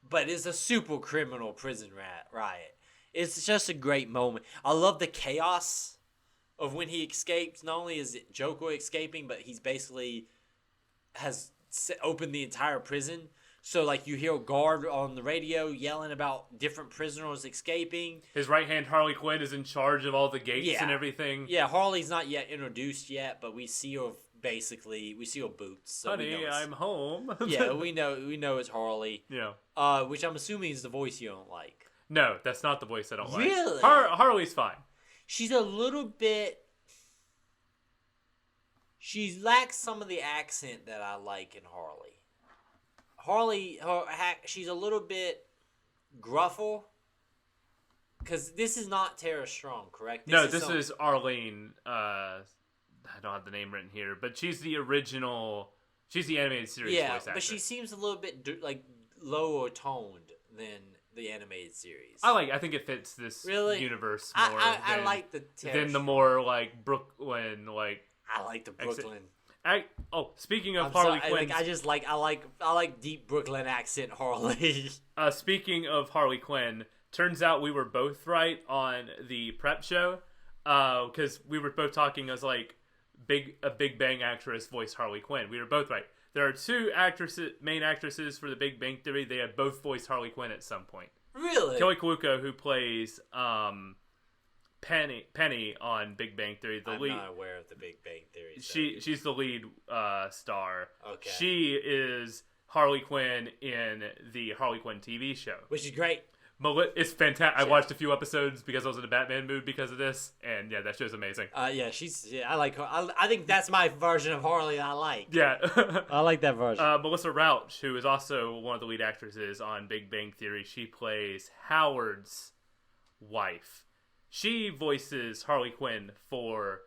But it's a super criminal prison riot. It's just a great moment. I love the chaos of when he escapes. Not only is it Joker escaping, but he's basically has opened the entire prison. So, like, you hear a guard on the radio yelling about different prisoners escaping. His right-hand Harley Quinn is in charge of all the gates and everything. Yeah, Harley's not yet introduced yet, but we see her boots. So honey, I'm home. Yeah, we know it's Harley. Yeah. Which I'm assuming is the voice you don't like. No, that's not the voice I don't like. Really? Harley's fine. She's a little bit... She lacks some of the accent that I like in Harley. She's a little bit gruffle. Because this is not Tara Strong, correct? This is Arlene. I don't have the name written here, but she's the original. She's the animated series voice actor. But she seems a little bit lower toned than the animated series. I think it fits this universe more. I like the Tara than the more like Brooklyn I like the Brooklyn. Speaking of Harley Quinn, I like deep Brooklyn accent Harley. Speaking of Harley Quinn, turns out we were both right on the prep show, because we were both talking as like a Big Bang actress voiced Harley Quinn. We were both right. There are two main actresses for the Big Bang Theory. They have both voiced Harley Quinn at some point. Really? Kelly Kaluuya, who plays Penny on Big Bang Theory. I'm not aware of the Big Bang Theory. She's the lead star. Okay. She is Harley Quinn in the Harley Quinn TV show, which is great. It's fantastic. I watched a few episodes because I was in a Batman mood because of this, and yeah, that show's amazing. I like her. I think that's my version of Harley I like. Yeah. I like that version. Melissa Rauch, who is also one of the lead actresses on Big Bang Theory, she plays Howard's wife. She voices Harley Quinn for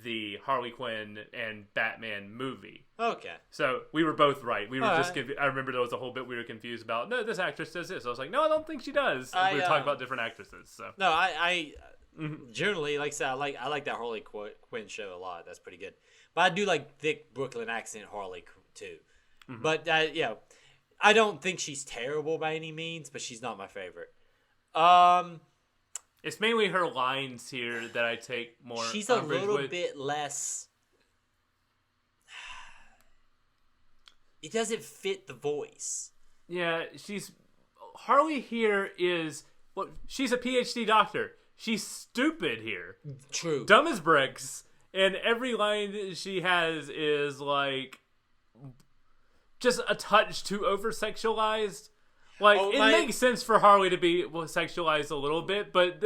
the Harley Quinn and Batman movie. Okay. So we were both right. We were just I remember there was a whole bit we were confused about. No, this actress does this. I was like, no, I don't think she does. We were talking about different actresses. So no, I generally, like I said, I like that Harley Quinn show a lot. That's pretty good. But I do like thick Brooklyn accent Harley too. Mm-hmm. But I don't think she's terrible by any means, but she's not my favorite. It's mainly her lines here that I take more. She's a little bit less. It doesn't fit the voice. Yeah, Harley here is she's a PhD doctor. She's stupid here. True. Dumb as bricks. And every line she has is like just a touch too over sexualized. Like it makes sense for Harley to be sexualized a little bit, but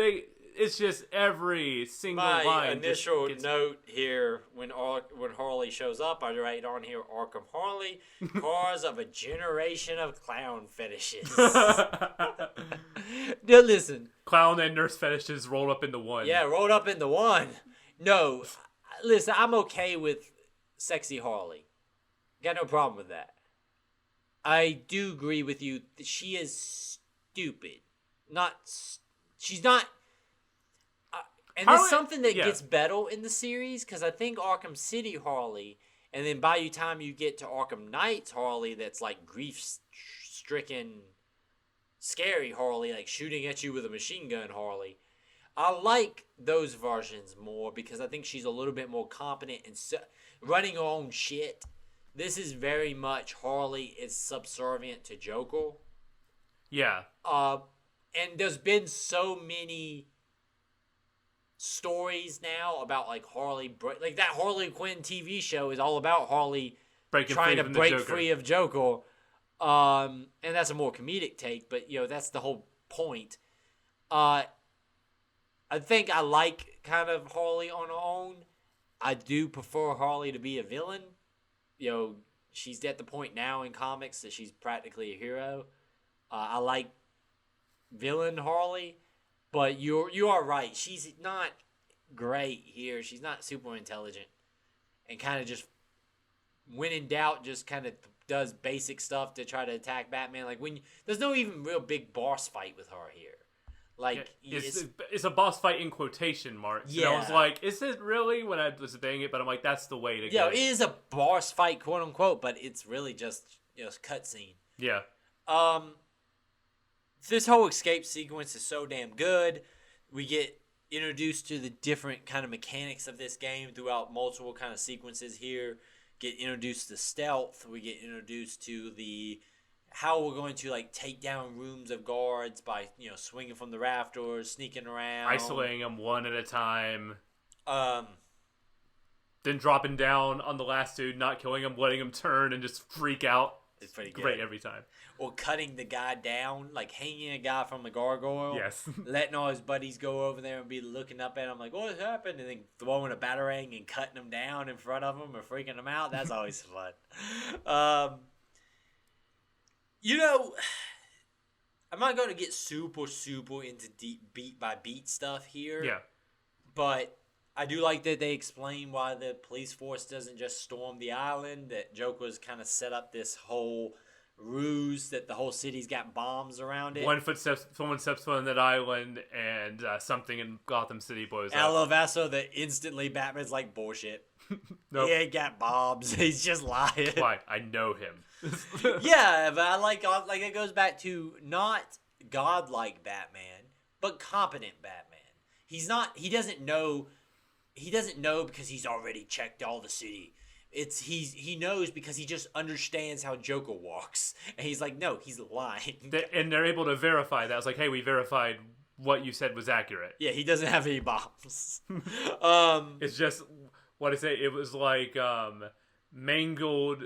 it's just every single line. My initial note here when Harley shows up, I write on here Arkham Harley, cause of a generation of clown fetishes. Now listen, clown and nurse fetishes rolled up into one. Yeah, rolled up into one. No, listen, I'm okay with sexy Harley. Got no problem with that. I do agree with you. She is stupid. She's not. And there's something that gets better in the series, because I think Arkham City Harley, and then by the time you get to Arkham Knight's Harley, that's like grief-stricken, scary Harley, like shooting at you with a machine gun Harley. I like those versions more because I think she's a little bit more competent and running her own shit. This is very much Harley is subservient to Joker. Yeah. And there's been so many stories now about like Harley, like that Harley Quinn TV show is all about Harley trying to break free of Joker. And that's a more comedic take, but that's the whole point. I think I like kind of Harley on her own. I do prefer Harley to be a villain. She's at the point now in comics that she's practically a hero. I like villain Harley. But you are right. She's not great here. She's not super intelligent. And kind of just, when in doubt, just kind of does basic stuff to try to attack Batman. Like, there's no even real big boss fight with her here. Like, it's a boss fight in quotation marks. Yeah. And I was like, is it really? When I was saying it, but I'm like, that's the way to go. Yeah, it is a boss fight, quote unquote, but it's really just, cutscene. Yeah. This whole escape sequence is so damn good. We get introduced to the different kind of mechanics of this game throughout multiple kind of sequences here. Get introduced to stealth. We get introduced to how we're going to like take down rooms of guards by swinging from the rafters, sneaking around, isolating them one at a time. Then dropping down on the last dude, not killing him, letting him turn and just freak out. It's pretty good. Great every time. Or cutting the guy down, like hanging a guy from a gargoyle. Yes. Letting all his buddies go over there and be looking up at him like, what happened? And then throwing a batarang and cutting them down in front of them or freaking them out. That's always fun. I'm not going to get super into deep beat by beat stuff here. Yeah. But I do like that they explain why the police force doesn't just storm the island, that Joker's kind of set up this whole ruse that the whole city's got bombs around it. Someone steps on that island and something in Gotham City blows up. I love also that instantly Batman's like, bullshit. Nope. He ain't got bombs. He's just lying. Why? I know him. Yeah, but I like it goes back to not godlike Batman, but competent Batman. He doesn't know because he's already checked all the city. He knows because he just understands how Joker walks. And he's like, no, he's lying. And they're able to verify that. I was like, hey, we verified what you said was accurate. Yeah, he doesn't have any bombs. It's just, what I say, it was like mangled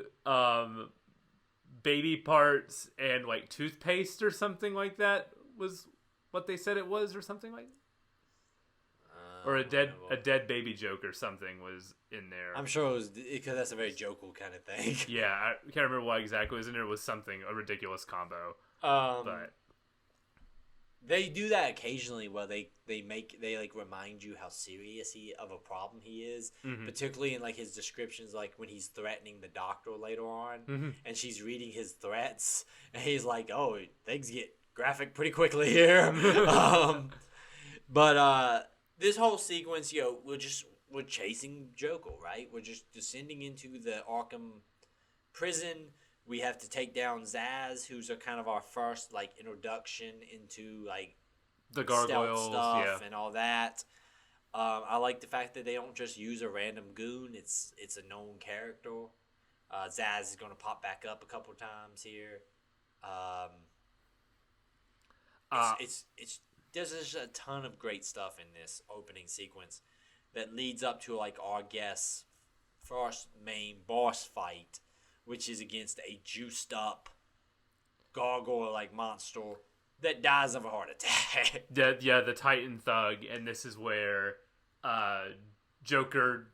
baby parts and like toothpaste or something like that was what they said it was, or something like that. Or a dead baby joke or something was in there. I'm sure it was because that's a very Joker kind of thing. Yeah, I can't remember what exactly was in there. It was something, a ridiculous combo. But they do that occasionally where they like remind you how serious of a problem he is, particularly in like his descriptions, like when he's threatening the doctor later on, and she's reading his threats, and he's like, "Oh, things get graphic pretty quickly here." But this whole sequence, we're chasing Joker, right? We're just descending into the Arkham prison. We have to take down Zaz, who's kind of our first like introduction into like the gargoyles stuff and all that. I like the fact that they don't just use a random goon. It's a known character. Zaz is going to pop back up a couple times here. There's just a ton of great stuff in this opening sequence. that leads up to like our guest's first main boss fight, which is against a juiced up gargoyle like monster that dies of a heart attack. The Titan Thug, and this is where Joker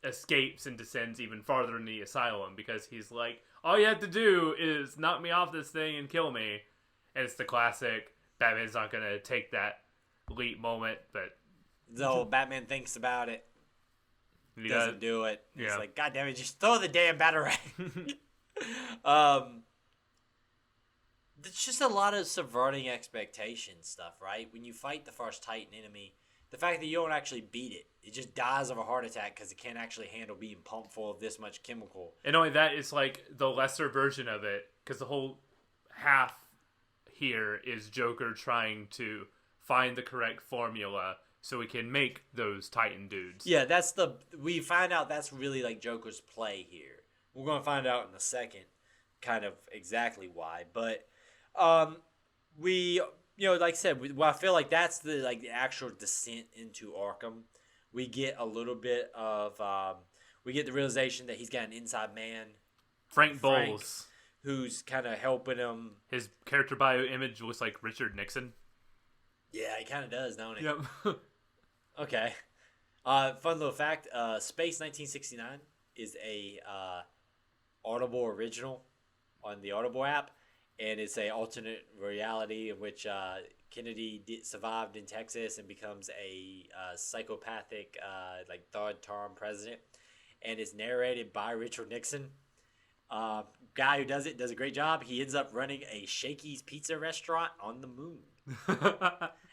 escapes and descends even farther in the asylum because he's like, all you have to do is knock me off this thing and kill me. And it's the classic, Batman's not going to take that leap moment, but... Though Batman thinks about it, He doesn't do it. Yeah. He's like, God damn it, just throw the damn batarang. It's just a lot of subverting expectation stuff, right? When you fight the first Titan enemy, the fact that you don't actually beat it, it just dies of a heart attack because it can't actually handle being pumped full of this much chemical. And only that, it's like the lesser version of it, because the whole half here is Joker trying to find the correct formula so he can make those Titan dudes. Yeah, we find out that's really like Joker's play here. We're going to find out in a second kind of exactly why, but like I said, I feel like that's the actual descent into Arkham. We get a little bit of we get the realization that he's got an inside man, Frank Bowles, who's kind of helping him. His character bio image looks like Richard Nixon. Yeah, he kind of does, don't he? Yep. Okay. Fun little fact: Space 1969 is a Audible original on the Audible app. And it's a alternate reality in which Kennedy survived in Texas and becomes a psychopathic, third-term president. And it's narrated by Richard Nixon. Guy who does a great job. He ends up running a Shakey's Pizza restaurant on the moon.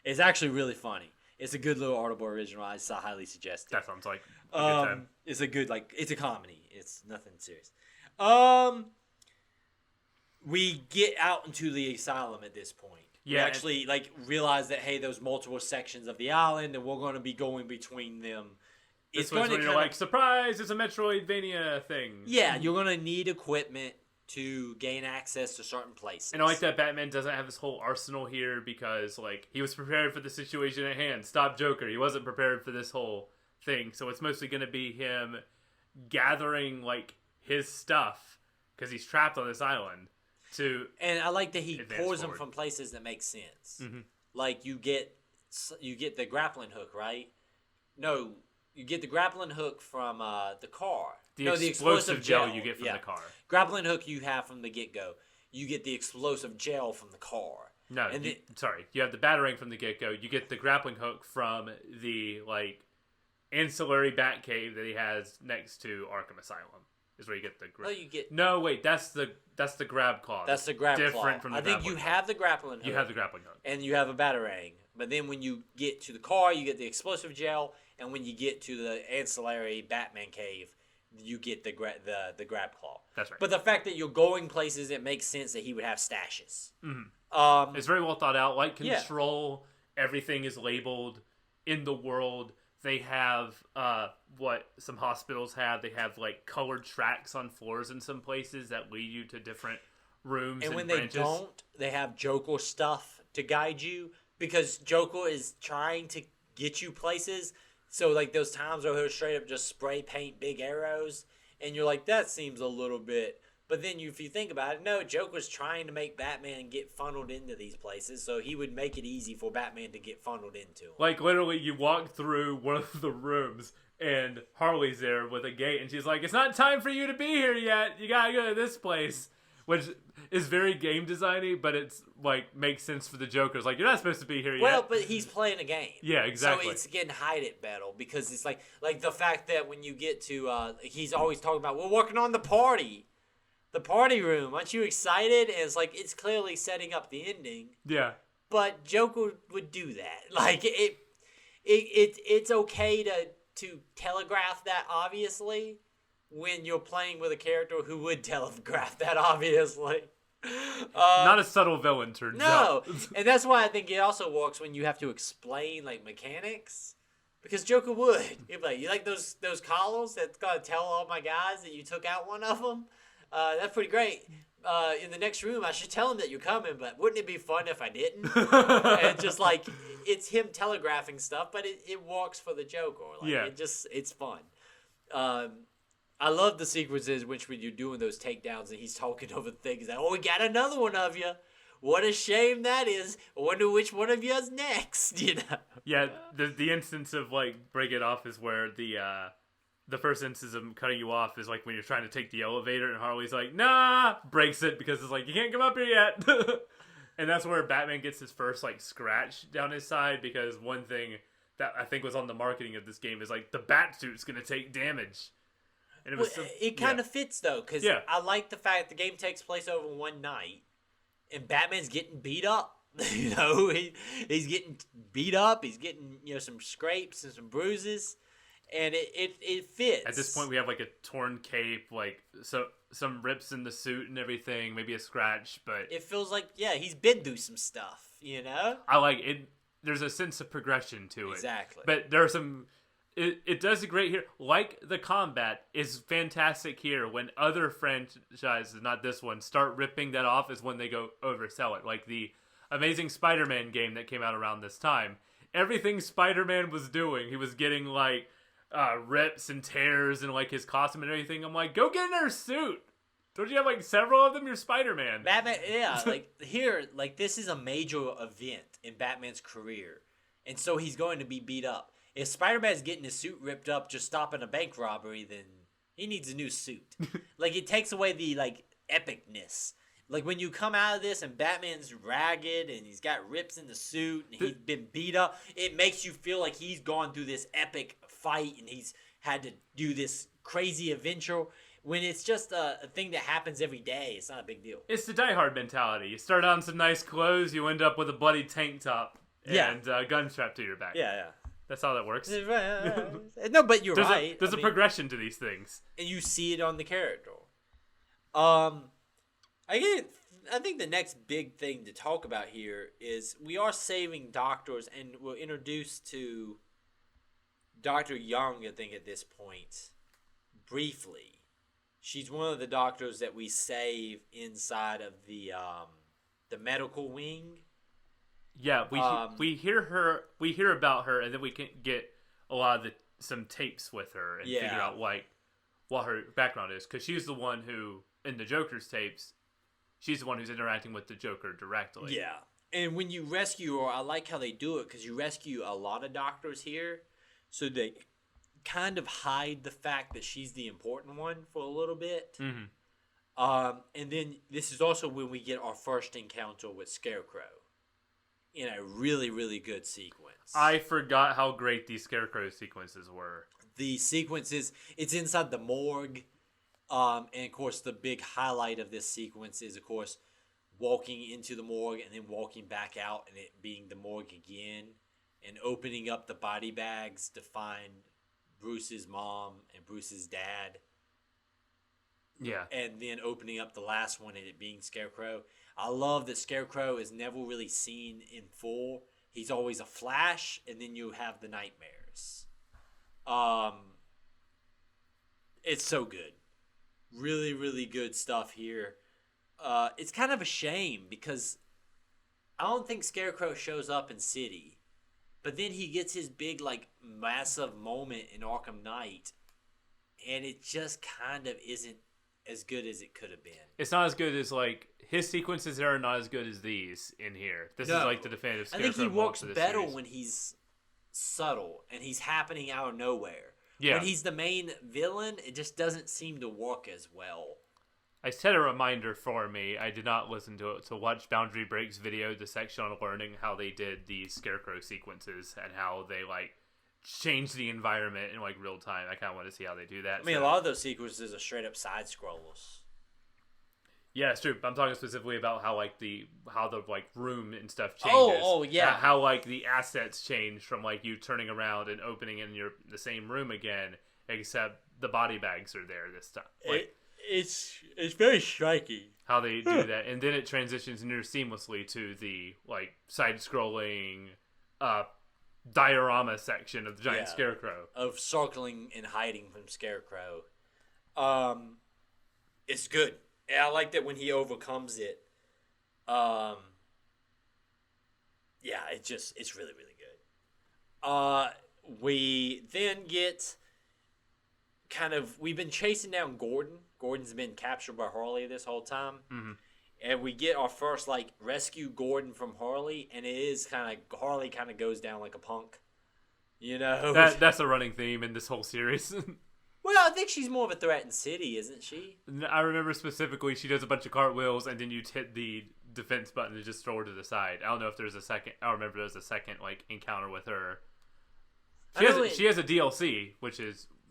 It's actually really funny. It's a good little Audible original. I highly suggest it. That sounds like a good time. It's a good, it's a comedy. It's nothing serious. We get out into the asylum at this point. Yeah, we actually realize that, hey, there's multiple sections of the island, and we're going to be going between them. This was when you're like, surprise, it's a Metroidvania thing. Yeah, you're going to need equipment to gain access to certain places. And I like that Batman doesn't have his whole arsenal here because, he was prepared for the situation at hand. Stop Joker. He wasn't prepared for this whole thing. So it's mostly going to be him gathering, his stuff because he's trapped on this island. And I like that he pours them from places that make sense. Mm-hmm. Like you get the grappling hook, right? No, you get the grappling hook from the car. The explosive gel you get from the car. Grappling hook you have from the get-go. You get the explosive gel from the car. No, you have the batarang from the get-go. You get the grappling hook from the ancillary bat cave that he has next to Arkham Asylum. Is where you get the No, wait, that's the grab claw. That's the grab claw. Different from the I think you have the grappling hook. You have the grappling hook. And you have a batarang. But then when you get to the car, you get the explosive gel, and when you get to the ancillary Batman cave, you get the grab claw. That's right. But the fact that you're going places, it makes sense that he would have stashes. Mm-hmm. It's very well thought out. Control, everything is labeled in the world. They have what some hospitals have. They have colored tracks on floors in some places that lead you to different rooms and when branches. They don't, they have Joker stuff to guide you because Joker is trying to get you places. So those times where he'll straight up just spray paint big arrows, and you're like, that seems a little bit. But then if you think about it, no, Joker's trying to make Batman get funneled into these places, so he would make it easy for Batman to get funneled into. Literally, you walk through one of the rooms, and Harley's there with a gate, and she's like, it's not time for you to be here yet. You gotta go to this place. Which is very game designy, but it's makes sense for the Joker. It's you're not supposed to be here yet. Well, but he's playing a game. Yeah, exactly. So it's getting hide it battle because it's like the fact that when you get to, he's always talking about, we're working on the party room. Aren't you excited? And it's it's clearly setting up the ending. Yeah. But Joker would do that. It's okay to telegraph that, obviously, when you're playing with a character who would telegraph that, obviously. Not a subtle villain, turns out. No, and that's why I think it also works when you have to explain mechanics, because Joker would. He'd be like, you like those collars that's gonna tell all my guys that you took out one of them? That's pretty great. in the next room. I should tell him that you're coming, but wouldn't it be fun if I didn't? And just like it's him telegraphing stuff, but it works for the joke, or like it's fun. I love the sequences when you're doing those takedowns and he's talking over the things like, "Oh, we got another one of you. What a shame that is. I wonder which one of you is next." You know? Yeah, the instance of like break it off is where the first instance of cutting you off is like when you're trying to take the elevator and Harley's like, "Nah," breaks it because it's like, "You can't come up here yet." And that's where Batman gets his first like scratch down his side, because one thing that I think was on the marketing of this game is like the bat suit's gonna take damage. And it kind of fits though, because I like the fact the game takes place over one night, and Batman's getting beat up. You know, he's getting beat up. He's getting some scrapes and some bruises, and it fits. At this point, we have like a torn cape, like some rips in the suit and everything, maybe a scratch, but it feels like he's been through some stuff. You know, I like it. There's a sense of progression to it. Exactly, but there are some. It does it great here. Like, the combat is fantastic here. When other franchises, not this one, start ripping that off is when they go oversell it. Like the Amazing Spider-Man game that came out around this time. Everything Spider-Man was doing, he was getting like rips and tears and like his costume and everything. I'm like, go get in her suit. Don't you have like several of them? You're Spider-Man. Batman, like here, like this is a major event in Batman's career. And so he's going to be beat up. If Spider-Man's getting his suit ripped up just stopping a bank robbery, then he needs a new suit. Like, it takes away the, like, epicness. Like, when you come out of this and Batman's ragged and he's got rips in the suit and he's been beat up, it makes you feel like he's gone through this epic fight and he's had to do this crazy adventure. When it's just a thing that happens every day, it's not a big deal. It's the Die Hard mentality. You start on some nice clothes, you end up with a bloody tank top and a gun strapped to your back. Yeah. That's how that works. No, but you're right. There's a progression to these things. And you see it on the character. I think the next big thing to talk about here is we are saving doctors, and we're introduced to Dr. Young, I think, at this point, briefly. She's one of the doctors that we save inside of the medical wing. Yeah, we hear about her, and then we can get a lot of some tapes with her and figure out like what her background is, because she's the one who, in the Joker's tapes, she's the one who's interacting with the Joker directly. Yeah, and when you rescue her, I like how they do it, because you rescue a lot of doctors here, so they kind of hide the fact that she's the important one for a little bit. Mm-hmm. And then this is also when we get our first encounter with Scarecrow. In a really, really good sequence. I forgot how great these Scarecrow sequences were. The sequences, it's inside the morgue. And, of course, the big highlight of this sequence is, of course, walking into the morgue and then walking back out and it being the morgue again. And opening up the body bags to find Bruce's mom and Bruce's dad. Yeah. And then opening up the last one and it being Scarecrow. I love that Scarecrow is never really seen in full. He's always a flash, and then you have the nightmares. It's so good. Really, really good stuff here. It's kind of a shame because I don't think Scarecrow shows up in City. But then he gets his big, like, massive moment in Arkham Knight. And it just kind of isn't as good as it could have been. It's not as good as, like, his sequences are not as good as these in here. This is like the definitive Scarecrow. I think he works better series. when he's subtle and he's happening out of nowhere. Yeah. When he's the main villain, it just doesn't seem to work as well. I set a reminder for me. I did not listen to it to watch Boundary Break's video, the section on learning how they did the Scarecrow sequences and how they like change the environment in like real time. I kind of want to see how they do that. I mean, a lot of those sequences are straight up side scrollers. Yeah, it's true. I'm talking specifically about how the room and stuff changes. Oh, yeah. How like the assets change from like you turning around and opening in the same room again, except the body bags are there this time. Like, it's very striking how they do that, and then it transitions near seamlessly to the like side-scrolling diorama section of the giant Scarecrow of circling and hiding from Scarecrow. It's good. And I like that when he overcomes it. Yeah, it's really, really good. We then get we've been chasing down Gordon. Gordon's been captured by Harley this whole time. Mm-hmm. And we get our first, rescue Gordon from Harley, and it is Harley kind of goes down like a punk. You know? That's a running theme in this whole series. Well, I think she's more of a threat in City, isn't she? I remember specifically she does a bunch of cartwheels, and then you hit the defense button to just throw her to the side. I don't know if there's a second. I don't remember there's a second, encounter with her. She has a DLC, which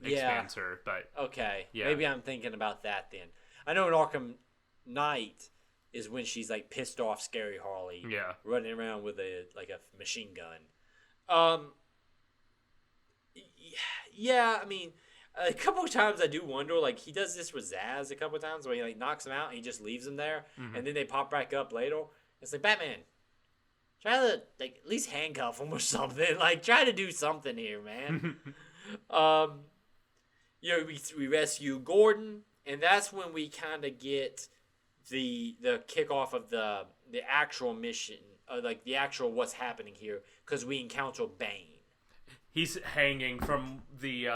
expands her, but... Okay, yeah. Maybe I'm thinking about that then. I know in Arkham Knight is when she's, pissed off Scary Harley. Yeah. Running around with a machine gun. Yeah, I mean... A couple of times I do wonder, he does this with Zaz a couple of times where he, knocks him out and he just leaves him there, and then they pop back up later. It's like, Batman, try to, at least handcuff him or something. Try to do something here, man. We rescue Gordon, and that's when we kind of get the kickoff of the actual mission, the actual what's happening here, because we encounter Bane. He's hanging from the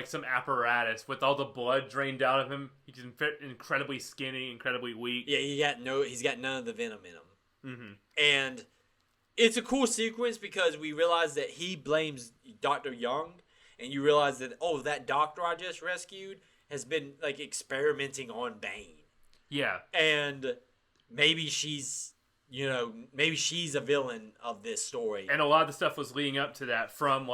some apparatus with all the blood drained out of him. He's incredibly skinny, incredibly weak. Yeah, he's got none of the venom in him. Mm-hmm. And it's a cool sequence because we realize that he blames Dr. Young, and you realize that that doctor I just rescued has been experimenting on Bane. Yeah, and maybe she's a villain of this story. And a lot of the stuff was leading up to that from,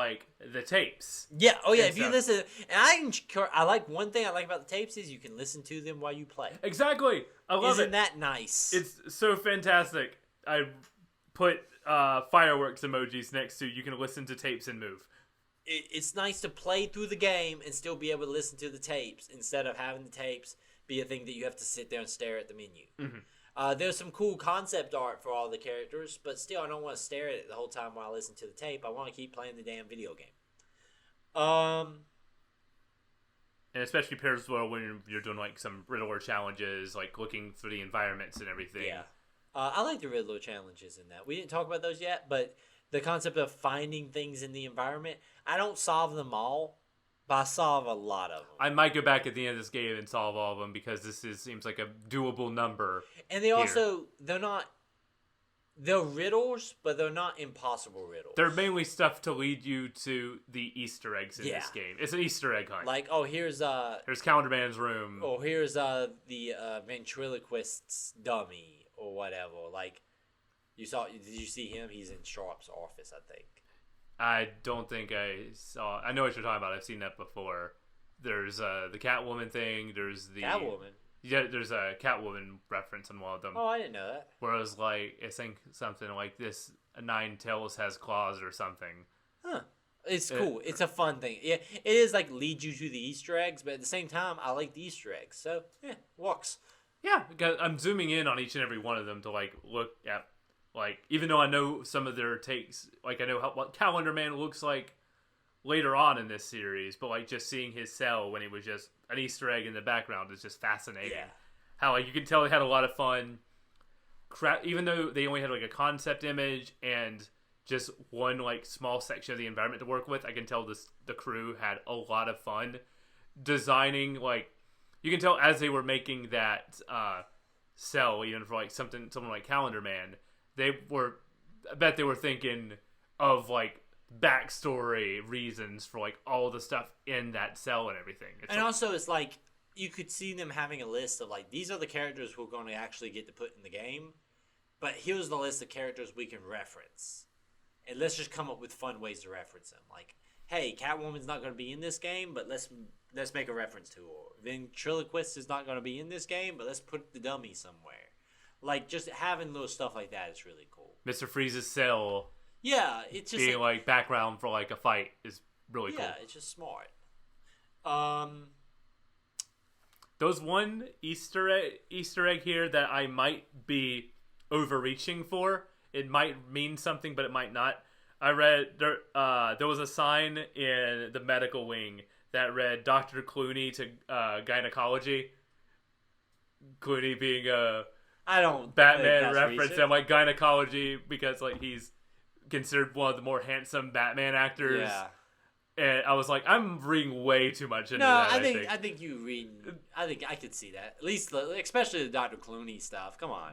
the tapes. Yeah, if stuff. you listen... And I like one thing I like about the tapes is you can listen to them while you play. Exactly. I love it. Isn't that nice? It's so fantastic. I put fireworks emojis next to you can listen to tapes and move. It's nice to play through the game and still be able to listen to the tapes instead of having the tapes be a thing that you have to sit there and stare at the menu. Mm-hmm. There's some cool concept art for all the characters, but still, I don't want to stare at it the whole time while I listen to the tape. I want to keep playing the damn video game. And especially pairs well when you're doing some Riddler challenges, looking for the environments and everything. Yeah, I like the Riddler challenges in that. We didn't talk about those yet, but the concept of finding things in the environment, I don't solve them all. But I solve a lot of them. I might go back at the end of this game and solve all of them because seems like a doable number. And they're riddles, but they're not impossible riddles. They're mainly stuff to lead you to the Easter eggs in this game. It's an Easter egg hunt. Here's Calendar Man's room. Oh, here's the ventriloquist's dummy or whatever. Did you see him? He's in Sharp's office, I think. I don't think I saw... I know what you're talking about. I've seen that before. There's the Catwoman thing. There's the... Catwoman? Yeah, there's a Catwoman reference in one of them. Oh, I didn't know that. Whereas, I think something like this, Nine Tails has claws or something. Huh. It's cool. It's a fun thing. Yeah, it is, lead you to the Easter eggs, but at the same time, I like the Easter eggs. So, yeah, works. Yeah, because I'm zooming in on each and every one of them to, look at... even though I know some of their takes, I know what Calendar Man looks like later on in this series, but, just seeing his cell when he was just an Easter egg in the background is just fascinating. Yeah. How, you can tell they had a lot of fun. Even though they only had, a concept image and just one, small section of the environment to work with, I can tell the crew had a lot of fun designing, you can tell as they were making that cell, even for, someone like Calendar Man, I bet they were thinking of backstory reasons for all the stuff in that cell and everything. Also, it's you could see them having a list of these are the characters we're going to actually get to put in the game, but here's the list of characters we can reference, and let's just come up with fun ways to reference them. Hey, Catwoman's not going to be in this game, but let's make a reference to her. Ventriloquist is not going to be in this game, but let's put the dummy somewhere. Just having little stuff like that is really cool. Mr. Freeze's cell. Yeah, it's just being background for a fight is really cool. Yeah, it's just smart. There's one Easter egg here that I might be overreaching for. It might mean something, but it might not. I read there was a sign in the medical wing that read Dr. Clooney to gynecology. Clooney being a I don't Batman think that's reference recent. and like gynecology because like he's considered one of the more handsome Batman actors. Yeah. And I was like, I'm reading way too much into No, that. I think you read. I think I could see that. At least, especially the Dr. Clooney stuff. Come on,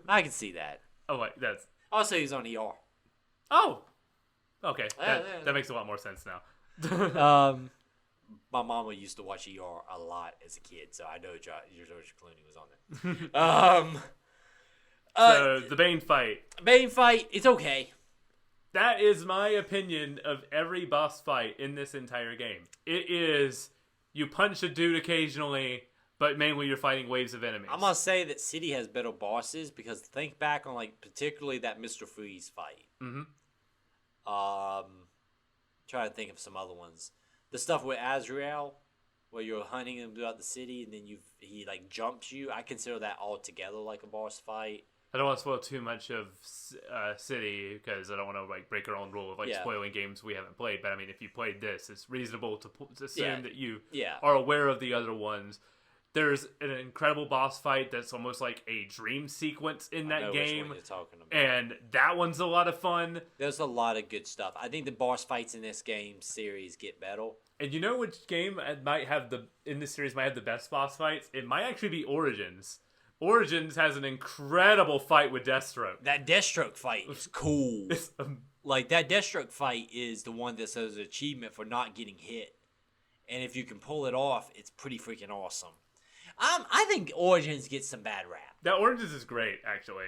I can see that. Oh, like that's. Also, he's on ER. Oh, okay. Yeah. That makes a lot more sense now. My mama used to watch ER a lot as a kid, so I know George Clooney was on there. So the Bane fight. Bane fight, it's okay. That is my opinion of every boss fight in this entire game. It is you punch a dude occasionally, but mainly you're fighting waves of enemies. I must say that City has better bosses because think back on like particularly that Mr. Freeze fight. Mm-hmm. Trying to think of some other ones. The stuff with Azrael, where you're hunting him throughout the city, and then he like jumps you. I consider that all together like a boss fight. I don't want to spoil too much of City because I don't want to like break our own rule of like spoiling games we haven't played. But I mean, if you played this, it's reasonable to assume that you are aware of the other ones. There's an incredible boss fight that's almost like a dream sequence in that game, which one you're talking about. and that one's a lot of fun. There's a lot of good stuff. I think the boss fights in this game series get better. And you know which game in this series might have the best boss fights? It might actually be Origins. Origins has an incredible fight with Deathstroke. That Deathstroke fight is cool. Like, that Deathstroke fight is the one that says an achievement for not getting hit. And if you can pull it off, it's pretty freaking awesome. I think Origins gets some bad rap. That Origins is great, actually.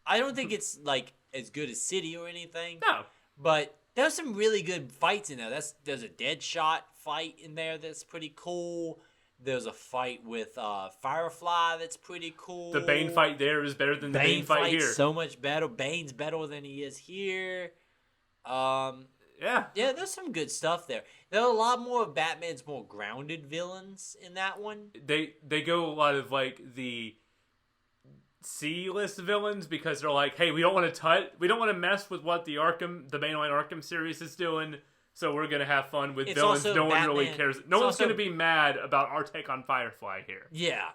I don't think it's, like, as good as City or anything. No. But there's some really good fights in there. There's a Deadshot fight in there that's pretty cool. There's a fight with Firefly that's pretty cool. The Bane fight there is better than the Bane fight here. So much better. Bane's better than he is here. Yeah, there's some good stuff there. There are a lot more of Batman's more grounded villains in that one. They go a lot of like the C-list villains because they're like, hey, we don't want to mess with what the mainline Arkham series is doing. So we're going to have fun with villains no one really cares. No one's going to be mad about our take on Firefly here. Yeah.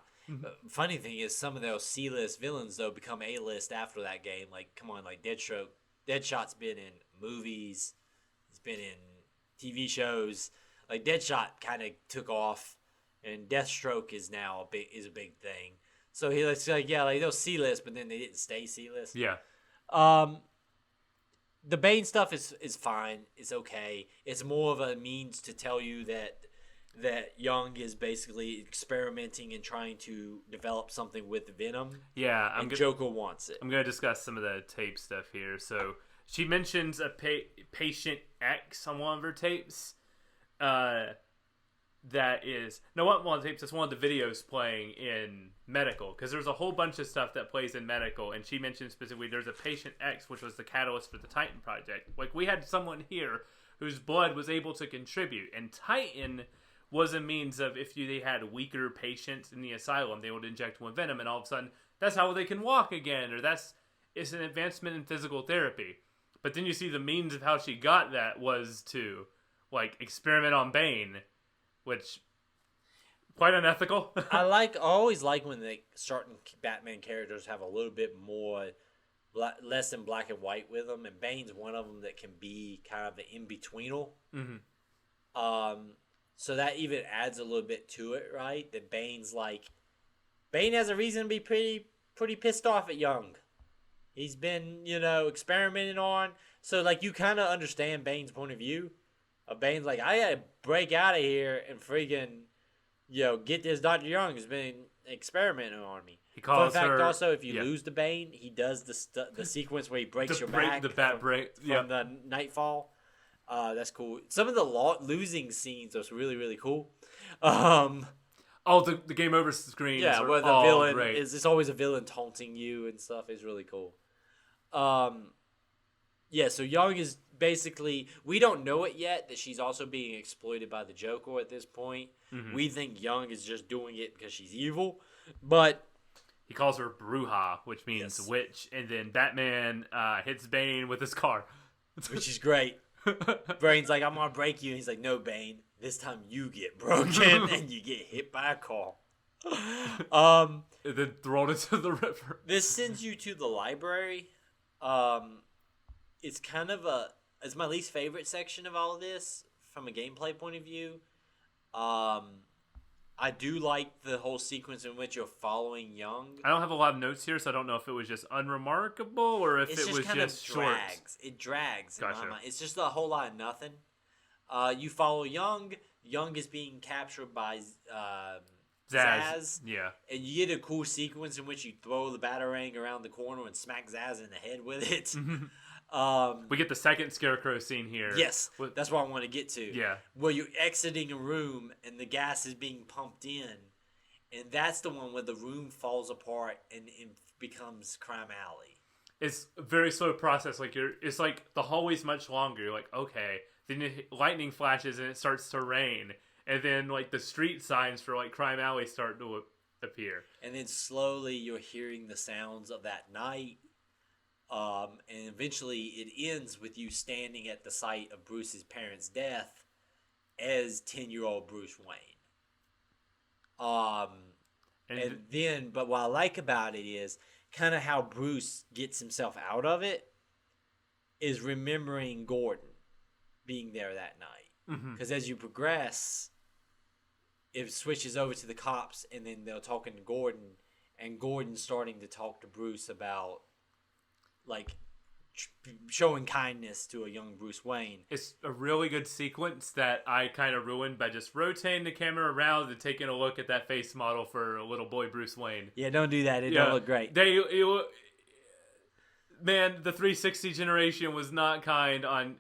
Funny thing is, some of those C-list villains, though, become A-list after that game. Like, come on, like Deadshot's been in movies. He's been in TV shows. Like, Deadshot kind of took off, and Deathstroke is now a big thing. So he's like, yeah, like those C-list, but then they didn't stay C-list. Yeah. The Bane stuff is fine. It's okay. It's more of a means to tell you that Young is basically experimenting and trying to develop something with Venom. Yeah, Joker wants it. I'm going to discuss some of the tape stuff here. So she mentions a patient X on one of her tapes. That is one of the tapes. That's one of the videos playing in medical because there's a whole bunch of stuff that plays in medical, and she mentioned specifically there's a patient X, which was the catalyst for the Titan project. Like we had someone here whose blood was able to contribute, and Titan was a means of if they had weaker patients in the asylum, they would inject one venom, and all of a sudden that's how they can walk again, or it's an advancement in physical therapy. But then you see the means of how she got that was to like experiment on Bane. Which, quite unethical. I always like when certain Batman characters have a little bit more, less than black and white with them, and Bane's one of them that can be kind of an in-betweener. Mm-hmm. So that even adds a little bit to it, right? That Bane has a reason to be pretty pissed off at Young. He's been, experimented on. So, like, you kind of understand Bane's point of view. Bane's like, I gotta break out of here and freaking, get this Dr. Young who's been experimenting on me. He calls Fun fact, her, also, if you lose the Bane, he does the sequence where he breaks your back. The bat break. From the Nightfall. That's cool. Some of the losing scenes are really, really cool. The game over screens. Yeah, are where the all villain great. it's always a villain taunting you and stuff. Is really cool. Yeah, so Young is basically, we don't know it yet that she's also being exploited by the Joker at this point. Mm-hmm. We think Young is just doing it because she's evil, but he calls her Bruja, which means witch, and then Batman hits Bane with his car, which is great. Bane's like, I'm gonna break you, and he's like, no, Bane, this time you get broken and you get hit by a car. Um, And then thrown into the river. this sends you to the library. It's kind of it's my least favorite section of all of this from a gameplay point of view. I do like the whole sequence in which you're following Young. I don't have a lot of notes here, so I don't know if it was just unremarkable or if It's it was kind just of short. drags. It drags in Gotcha. my mind. It's just a whole lot of nothing. You follow Young. Young is being captured by Zaz. Yeah. And you get a cool sequence in which you throw the batarang around the corner and smack Zaz in the head with it. We get the second Scarecrow scene here. Yes, that's what I want to get to. Yeah. Where you're exiting a room and the gas is being pumped in. And that's the one where the room falls apart and it becomes Crime Alley. It's a very slow process. It's like the hallway's much longer. You're like, okay. Then lightning flashes and it starts to rain. And then like the street signs for like Crime Alley start to appear. And then slowly you're hearing the sounds of that night. And eventually it ends with you standing at the site of Bruce's parents' death as 10-year-old Bruce Wayne. And then, but what I like about it is kind of how Bruce gets himself out of it is remembering Gordon being there that night. Because as you progress, it switches over to the cops and then they're talking to Gordon and Gordon's starting to talk to Bruce about like showing kindness to a young Bruce Wayne. It's a really good sequence that I kind of ruined by just rotating the camera around and taking a look at that face model for little boy Bruce Wayne. Yeah, don't do that. It don't look great. Man, the 360 generation was not kind on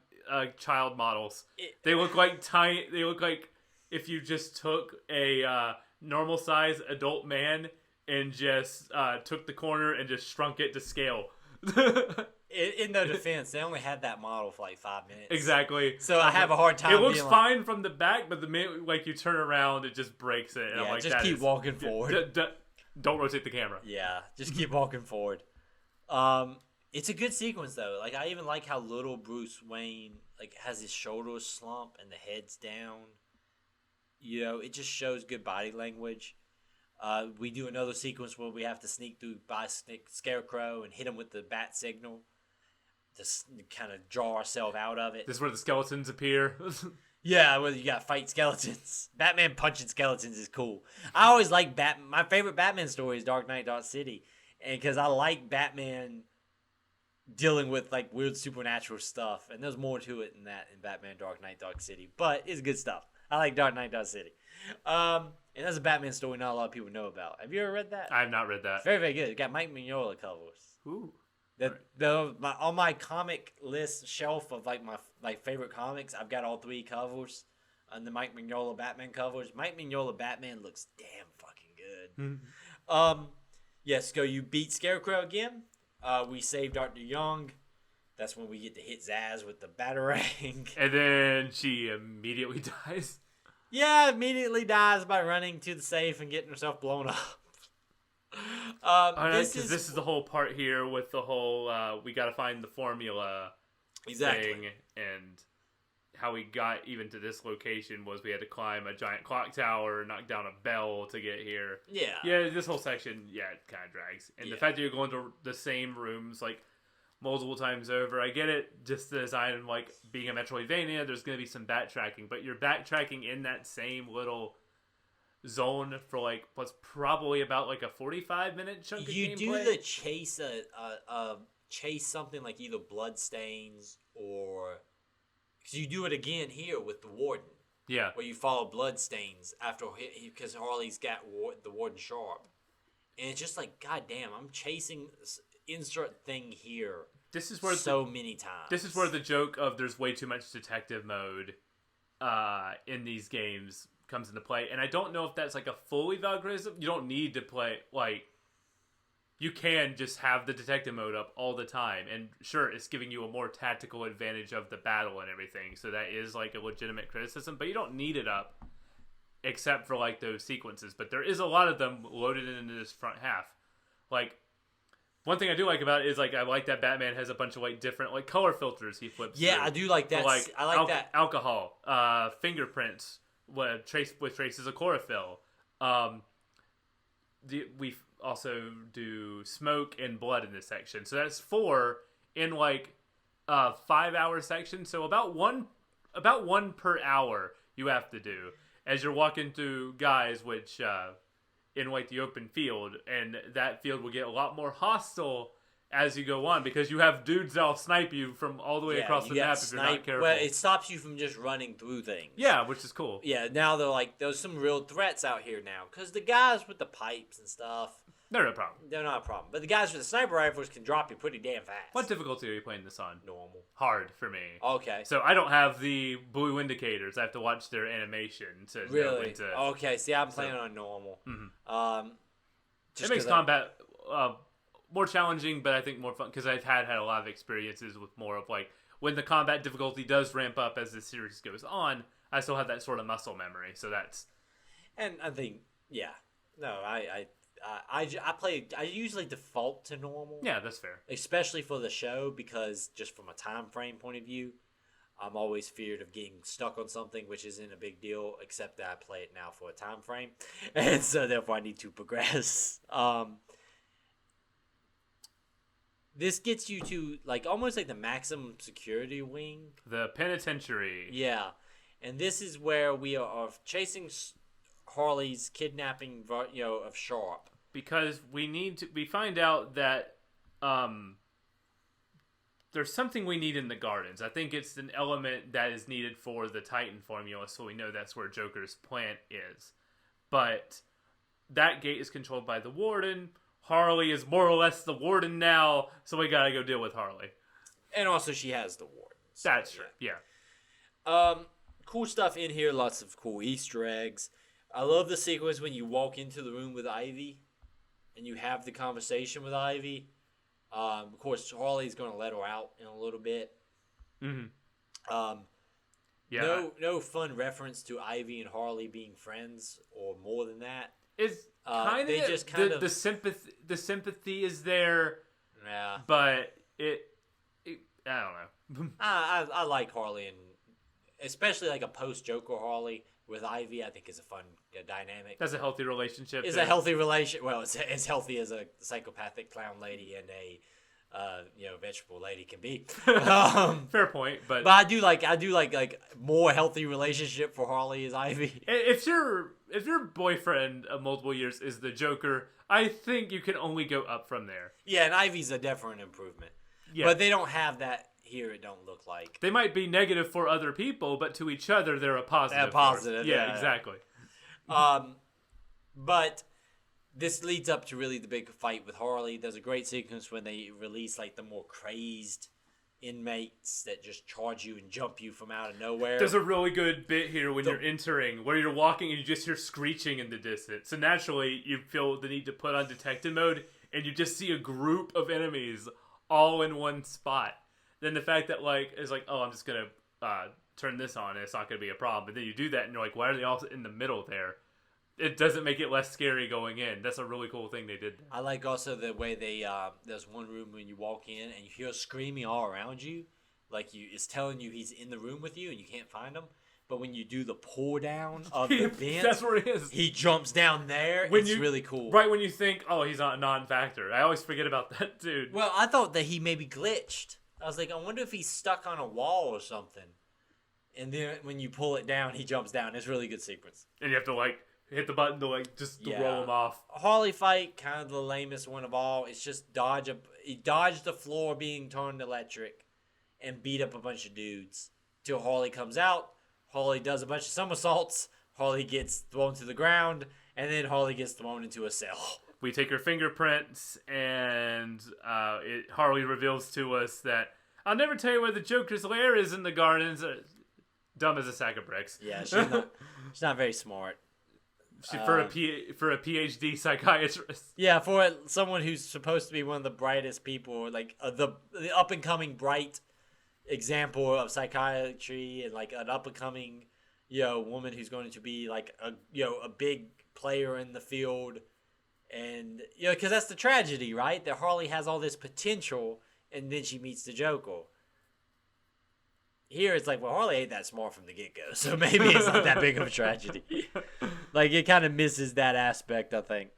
child models. They look like tiny. They look like if you just took a normal size adult man and just took the corner and just shrunk it to scale. In their defense, they only had that model for like 5 minutes. Exactly. So I have a hard time. It looks being fine from the back, but the minute like you turn around, it just breaks it. And Yeah, I'm like, just keep walking forward. Don't rotate the camera. Yeah, just keep walking forward. It's a good sequence though. Like I even like how little Bruce Wayne like has his shoulders slump and the head's down. You know, it just shows good body language. We do another sequence where we have to sneak through by Scarecrow and hit him with the bat signal to kind of draw ourselves out of it. This is where the skeletons appear. Yeah, well, you got to fight skeletons. Batman punching skeletons is cool. I always like Batman. My favorite Batman story is Dark Knight City, and because I like Batman dealing with like weird supernatural stuff, and there's more to it than that in Batman Dark Knight Dark City, but it's good stuff. I like Dark Knight City. And that's a Batman story not a lot of people know about. Have you ever read that? I have not read that. Very, very good. It got Mike Mignola covers. Ooh. On my comic list shelf of like my favorite comics, I've got all 3 covers on the Mike Mignola Batman covers. Mike Mignola Batman looks damn fucking good. Yes, go. You beat Scarecrow again. We save Dr. Young. That's when we get to hit Zaz with the batarang. And then she immediately dies. Yeah, immediately dies by running to the safe and getting herself blown up. This is the whole part here with the whole we got to find the formula thing, and how we got even to this location was we had to climb a giant clock tower, knock down a bell to get here. Yeah, this whole section, it kind of drags, and the fact that you're going to the same rooms like multiple times over, I get it. Just the design, like being a Metroidvania, there's going to be some backtracking, but you're backtracking in that same little zone for like what's probably about like a 45-minute chunk of gameplay. You do the chase chase something like either Bloodstains or because you do it again here with the Warden. Yeah, where you follow Bloodstains after because Harley's got the Warden sharp, and it's just like goddamn, I'm chasing this insert thing here. This is where many times. This is where the joke of there's way too much detective mode in these games comes into play, and I don't know if that's like a fully valid criticism. You don't need to play like you can just have the detective mode up all the time, and sure, it's giving you a more tactical advantage of the battle and everything. So that is like a legitimate criticism, but you don't need it up except for like those sequences. But there is a lot of them loaded into this front half. Like one thing I do like about it is like I like that Batman has a bunch of like different like color filters he flips. Yeah, through. I do like that. For, like I like that. Alcohol, fingerprints, with traces of chlorophyll, we also do smoke and blood in this section. So that's 4 in like 5-hour section. So about one per hour you have to do as you're walking through guys, which in like the open field, and that field will get a lot more hostile as you go on because you have dudes that'll snipe you from all the way across the map if you're not careful. Well, it stops you from just running through things. Yeah, which is cool. Yeah, now they're like, there's some real threats out here now. Because the guys with the pipes and stuff, they're no problem. They're not a problem. But the guys with the sniper rifles can drop you pretty damn fast. What difficulty are you playing this on? Normal. Hard for me. Okay. So I don't have the blue indicators. I have to watch their animation to know when to... Okay, see, I'm playing on normal. Mm-hmm. It makes combat more challenging, but I think more fun, because I've had a lot of experiences with more of like, when the combat difficulty does ramp up as the series goes on, I still have that sort of muscle memory, so that's... And I think, yeah. No, I usually default to normal. Yeah, that's fair. Especially for the show, because just from a time frame point of view, I'm always feared of getting stuck on something, which isn't a big deal, except that I play it now for a time frame, and so therefore I need to progress. This gets you to like almost like the maximum security wing, the penitentiary. Yeah, and this is where we are chasing Harley's kidnapping, of Sharp. Because we find out that there's something we need in the gardens. I think it's an element that is needed for the Titan formula, so we know that's where Joker's plant is. But that gate is controlled by the Warden. Harley is more or less the Warden now, so we gotta go deal with Harley. And also she has the Warden. So that's true, yeah. Cool stuff in here, lots of cool Easter eggs. I love the sequence when you walk into the room with Ivy and you have the conversation with Ivy. Of course, Harley's going to let her out in a little bit. Mm-hmm. Yeah. No fun reference to Ivy and Harley being friends or more than that. It's kind of the sympathy is there. Yeah. But it I don't know. I like Harley, and especially like a post-Joker Harley with Ivy, I think is a fun dynamic. That's a healthy relationship. It's a healthy relationship. Well, it's as healthy as a psychopathic clown lady and a vegetable lady can be. Fair point, but I do like more healthy relationship for Harley as Ivy. If your boyfriend of multiple years is the Joker, I think you can only go up from there. Yeah, and Ivy's a definite improvement. Yeah. But they don't have that here. It don't look like they might be negative for other people, but to each other they're a positive. They're positive. Yeah, exactly. But this leads up to really the big fight with Harley. There's a great sequence when they release like the more crazed inmates that just charge you and jump you from out of nowhere. There's a really good bit here when you're entering, where you're walking and you just hear screeching in the distance. So naturally, you feel the need to put on detective mode, and you just see a group of enemies all in one spot. Then the fact that it's like, oh, I'm just gonna turn this on, and it's not gonna be a problem. But then you do that, and you're like, why are they all in the middle there? It doesn't make it less scary going in. That's a really cool thing they did. I like also the way they there's one room when you walk in and you hear screaming all around you, it's telling you he's in the room with you and you can't find him. But when you do the pull down of the vent, that's where he is. He jumps down there. It's really cool. Right when you think, oh, he's not a non-factor. I always forget about that dude. Well, I thought that he maybe glitched. I was like, I wonder if he's stuck on a wall or something. And then when you pull it down, he jumps down. It's a really good sequence. And you have to hit the button to roll him off. Harley fight, kind of the lamest one of all. It's just he dodged the floor being turned electric and beat up a bunch of dudes till Harley comes out. Harley does a bunch of somersaults. Harley gets thrown to the ground, and then Harley gets thrown into a cell. We take her fingerprints, and Harley reveals to us that I'll never tell you where the Joker's lair is in the gardens. Dumb as a sack of bricks. Yeah, she's not very smart. For a PhD psychiatrist. Yeah, for someone who's supposed to be one of the brightest people, like the up and coming bright example of psychiatry, and like an up and coming woman who's going to be like a big player in the field, and because that's the tragedy, right? That Harley has all this potential, and then she meets the Joker. Here it's like, well, Harley ain't that smart from the get-go, so maybe it's not that big of a tragedy. Like, it kind of misses that aspect, I think.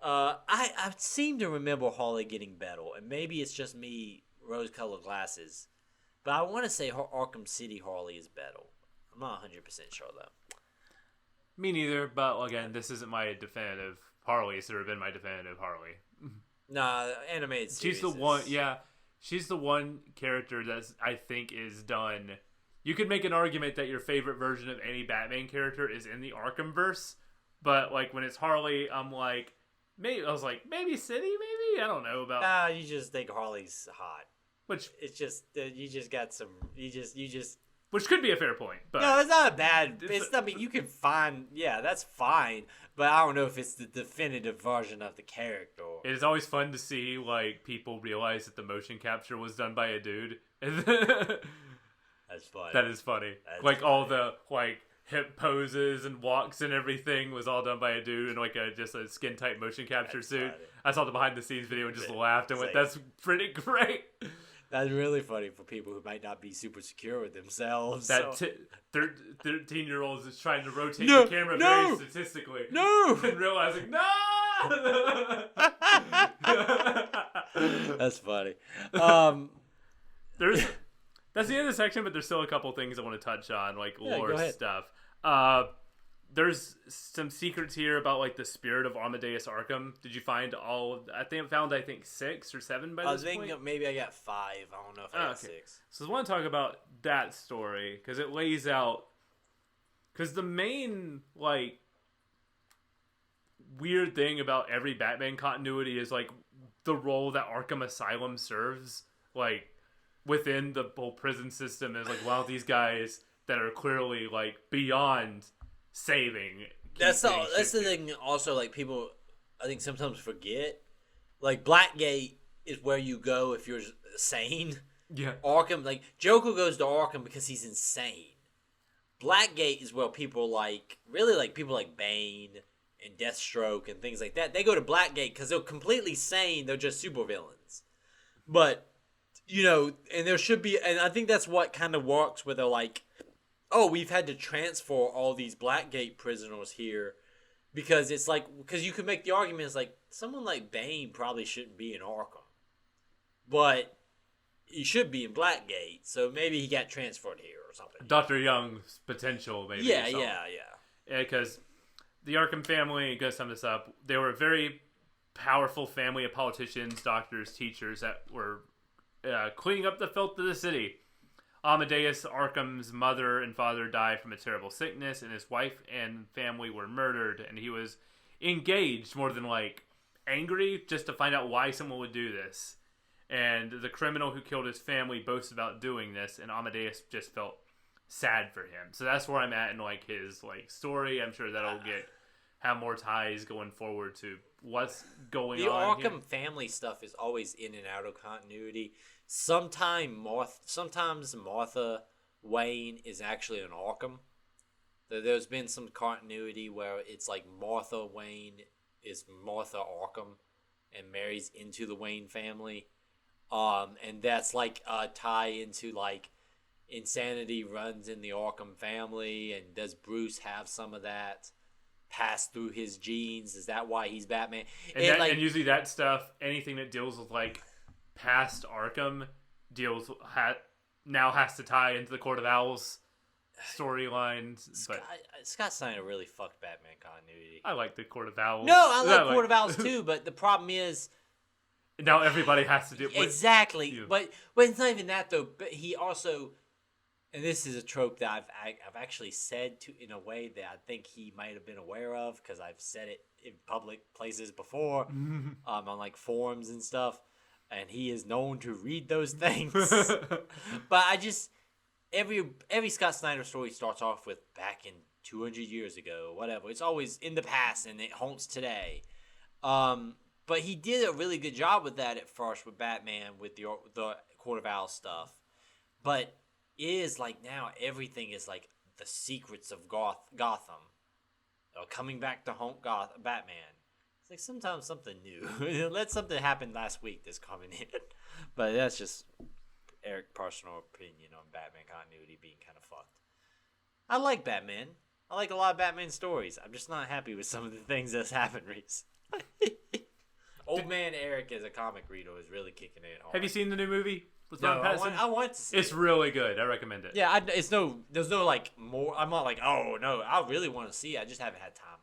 I seem to remember Harley getting better, and maybe it's just me rose-colored glasses, but I want to say Arkham City Harley is better. I'm not 100% sure though. Me neither, but again, this isn't my definitive Harley. It's never been my definitive Harley. Nah, animated series. She's the one. Yeah, she's the one character that I think is done. You could make an argument that your favorite version of any Batman character is in the Arkhamverse, but like when it's Harley, I'm like, maybe City, maybe I don't know about. Nah, you just think Harley's hot. Which it's just you just got some you just. Which could be a fair point, but no, it's not a bad. I mean, you can find, that's fine, but I don't know if it's the definitive version of the character. It is always fun to see like people realize that the motion capture was done by a dude. That's funny. That is funny. That's like funny. all the like hip poses and walks and everything was all done by a dude in like just a skin tight motion capture suit. Funny. I saw the behind the scenes video and just laughed and went, "That's pretty great." That's really funny for people who might not be super secure with themselves. That 13-year-old is trying to rotate No, the camera no, very statistically. No! And realizing, no! That's funny. That's the end of the section, but there's still a couple things I want to touch on, like lore stuff. There's some secrets here about like the spirit of Amadeus Arkham. Did you find all? I found 6 or 7 by this point. Maybe I got 5. I don't know if I got 6. So I want to talk about that story because it lays out. Because the main like weird thing about every Batman continuity is like the role that Arkham Asylum serves, like within the whole prison system, is like, wow, these guys that are clearly like beyond saving. That's the thing. Also, like people, I think sometimes forget. Like Blackgate is where you go if you're sane. Yeah. Arkham, like Joker goes to Arkham because he's insane. Blackgate is where people like people like Bane and Deathstroke and things like that. They go to Blackgate because they're completely sane. They're just supervillains. But and there should be, and I think that's what kind of works where they're like, oh, we've had to transfer all these Blackgate prisoners here because it's like, because you could make the argument, it's like, someone like Bane probably shouldn't be in Arkham, but he should be in Blackgate, so maybe he got transferred here or something. Dr. Young's potential, maybe. Yeah. Because the Arkham family, to sum this up, they were a very powerful family of politicians, doctors, teachers that were cleaning up the filth of the city. Amadeus Arkham's mother and father died from a terrible sickness, and his wife and family were murdered, and he was engaged more than like angry just to find out why someone would do this. And the criminal who killed his family boasts about doing this, and Amadeus just felt sad for him. So that's where I'm at in like his like story. I'm sure that'll have more ties going forward to what's going on. The Arkham family stuff is always in and out of continuity. Sometimes Martha Wayne is actually an Arkham. There's been some continuity where it's like Martha Wayne is Martha Arkham and marries into the Wayne family. And that's like a tie into like insanity runs in the Arkham family, and does Bruce have some of that pass through his genes? Is that why he's Batman? And usually that stuff, anything that deals with like past Arkham now has to tie into the Court of Owls storylines. Scott Snyder really fucked Batman continuity. I like the Court of Owls. No, I like Court of Owls too, but the problem is now everybody has to do it. Exactly. But it's not even that though. But he also, and this is a trope that I've actually said in a way that I think he might have been aware of, because I've said it in public places before, on like forums and stuff, and he is known to read those things. But I just every Scott Snyder story starts off with back in 200 years ago, whatever. It's always in the past and it haunts today. But he did a really good job with that at first with Batman, with the Court of Owls stuff. But it is like now everything is like the secrets of Gotham. Coming back to haunt Batman. It's like sometimes something new. Let something happen last week that's coming in. But that's just Eric's personal opinion on Batman continuity being kind of fucked. I like Batman. I like a lot of Batman stories. I'm just not happy with some of the things that's happened recently. Old man Eric as a comic reader is really kicking it hard. Have you seen the new movie with No, Ron Pattinson? I want to see It's it. really good. I recommend it. Yeah, there's no like more. I'm not like, oh no, I really want to see it. I just haven't had time.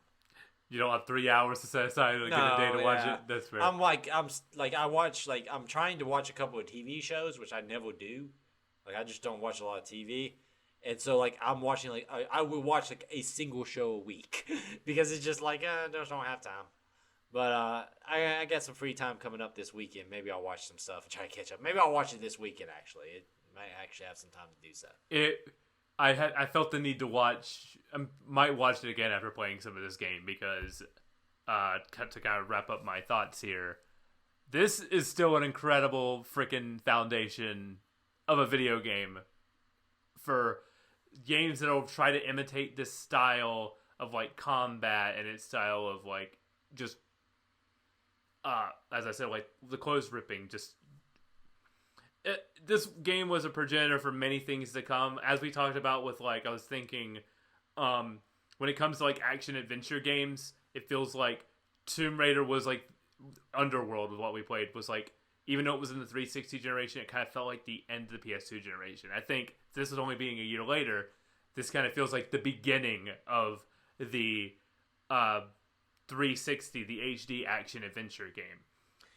You don't have 3 hours to set aside to get a day to watch it. That's fair. I'm trying to watch a couple of TV shows, which I never do. Like I just don't watch a lot of TV, and so like I'm watching like I will watch like a single show a week because it's just like I just don't have time. But I got some free time coming up this weekend. Maybe I'll watch some stuff and try to catch up. Maybe I'll watch it this weekend. Actually, it might actually have some time to do so. I felt the need to watch. I might watch it again after playing some of this game because to kind of wrap up my thoughts here. This is still an incredible freaking foundation of a video game for games that will try to imitate this style of like combat and its style of like just as I said, like the clothes ripping. This game was a progenitor for many things to come. As we talked about with like, I was thinking, when it comes to like action adventure games, it feels like Tomb Raider was like Underworld with what we played was like, even though it was in the 360 generation, it kind of felt like the end of the PS2 generation. I think this is only being a year later. This kind of feels like the beginning of the 360, the HD action adventure game.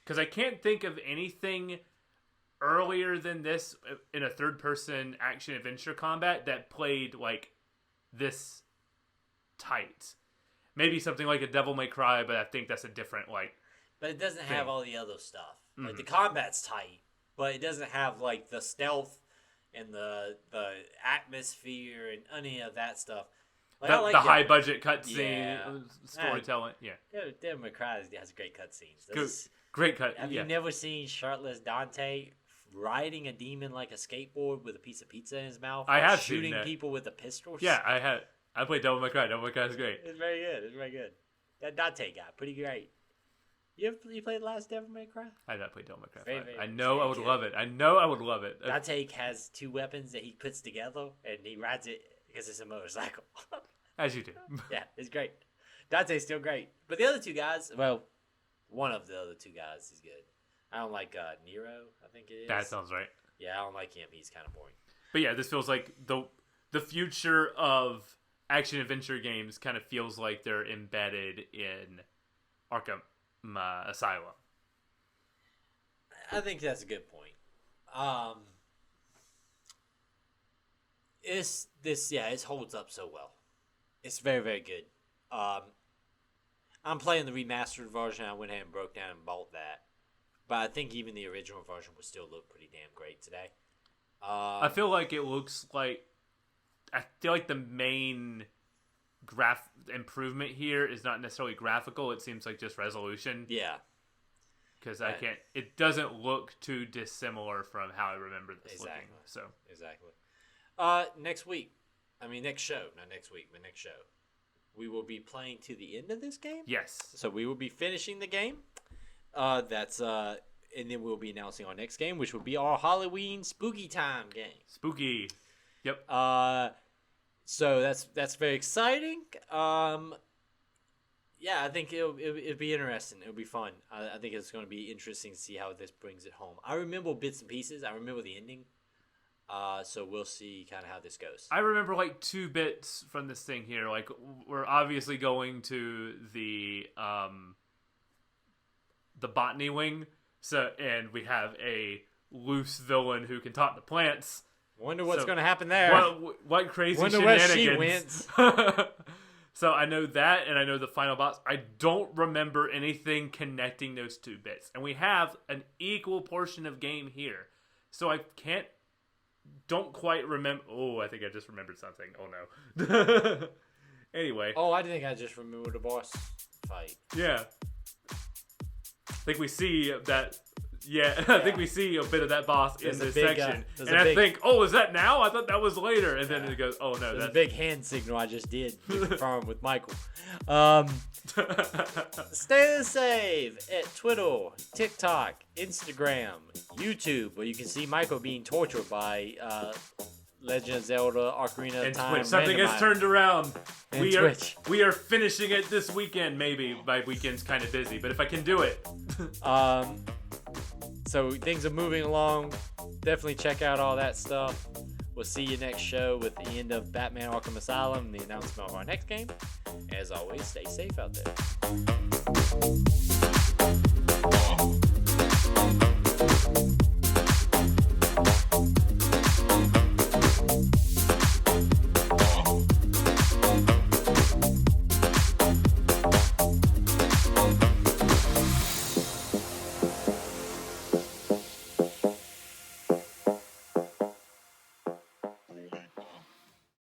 Because I can't think of anything earlier than this in a third-person action adventure combat that played like this tight. Maybe something like a Devil May Cry, but I think that's a different like. But it doesn't have all the other stuff. Mm-hmm. Like the combat's tight, but it doesn't have like the stealth and the atmosphere and any of that stuff. Like, the high budget cutscene storytelling. Yeah, Devil May Cry has great cutscenes. Great cut. Have you never seen shirtless Dante riding a demon like a skateboard with a piece of pizza in his mouth? I have shooting seen that. people with a pistol. Yeah, I had. I played Devil May Cry. Devil May Cry is great. It's very good. That Dante guy, pretty great. You played the last Devil May Cry? I did not play Devil May Cry. Very, I know I would love it. I know I would love it. Dante has two weapons that he puts together, and he rides it because it's a motorcycle. As you do. Yeah, it's great. Dante's still great. But the other two guys, well, one of the other two guys is good. I don't like Nero, I think it is. That sounds right. Yeah, I don't like him. He's kind of boring. But yeah, this feels like the future of action adventure games kind of feels like they're embedded in Arkham Asylum. I think that's a good point. It holds up so well. It's very, very good. I'm playing the remastered version. I went ahead and broke down and bought that. But I think even the original version would still look pretty damn great today. I feel like it looks like... I feel like the main improvement here is not necessarily graphical. It seems like just resolution. Yeah. Because it doesn't look too dissimilar from how I remember this looking. So. Exactly. Next show. Not next week, but next show. We will be playing to the end of this game? Yes. So we will be finishing the game. And then we'll be announcing our next game, which will be our Halloween Spooky Time game. Spooky. Yep. So that's very exciting. Yeah, I think it'll be interesting. It'll be fun. I think it's going to be interesting to see how this brings it home. I remember bits and pieces. I remember the ending. So we'll see kind of how this goes. I remember like 2 bits from this thing here. Like we're obviously going to the botany wing. And we have a loose villain who can talk to plants. Wonder what's going to happen there. What crazy shenanigans. Where she went. So I know that, and I know the final boss. I don't remember anything connecting those 2 bits. And we have an equal portion of game here. So I don't quite remember. Oh, I think I just remembered something. Oh, no. Anyway. Oh, I think I just remembered the boss fight. Yeah. I think we see that. Yeah, I think we see a bit of that boss in this section. And I think, oh, is that now? I thought that was later. And then it goes, oh, no. That's a big hand signal I just did from with Michael. Stay safe at Twitter, TikTok, Instagram, YouTube, where you can see Michael being tortured by Legend of Zelda Ocarina of And Time. Twitch. Something has randomizer. turned around. And We Twitch. are finishing it this weekend, maybe. My weekend's kind of busy, but if I can do it. So things are moving along. Definitely check out all that stuff. We'll see you next show with the end of Batman Arkham Asylum, the announcement of our next game. As always, stay safe out there.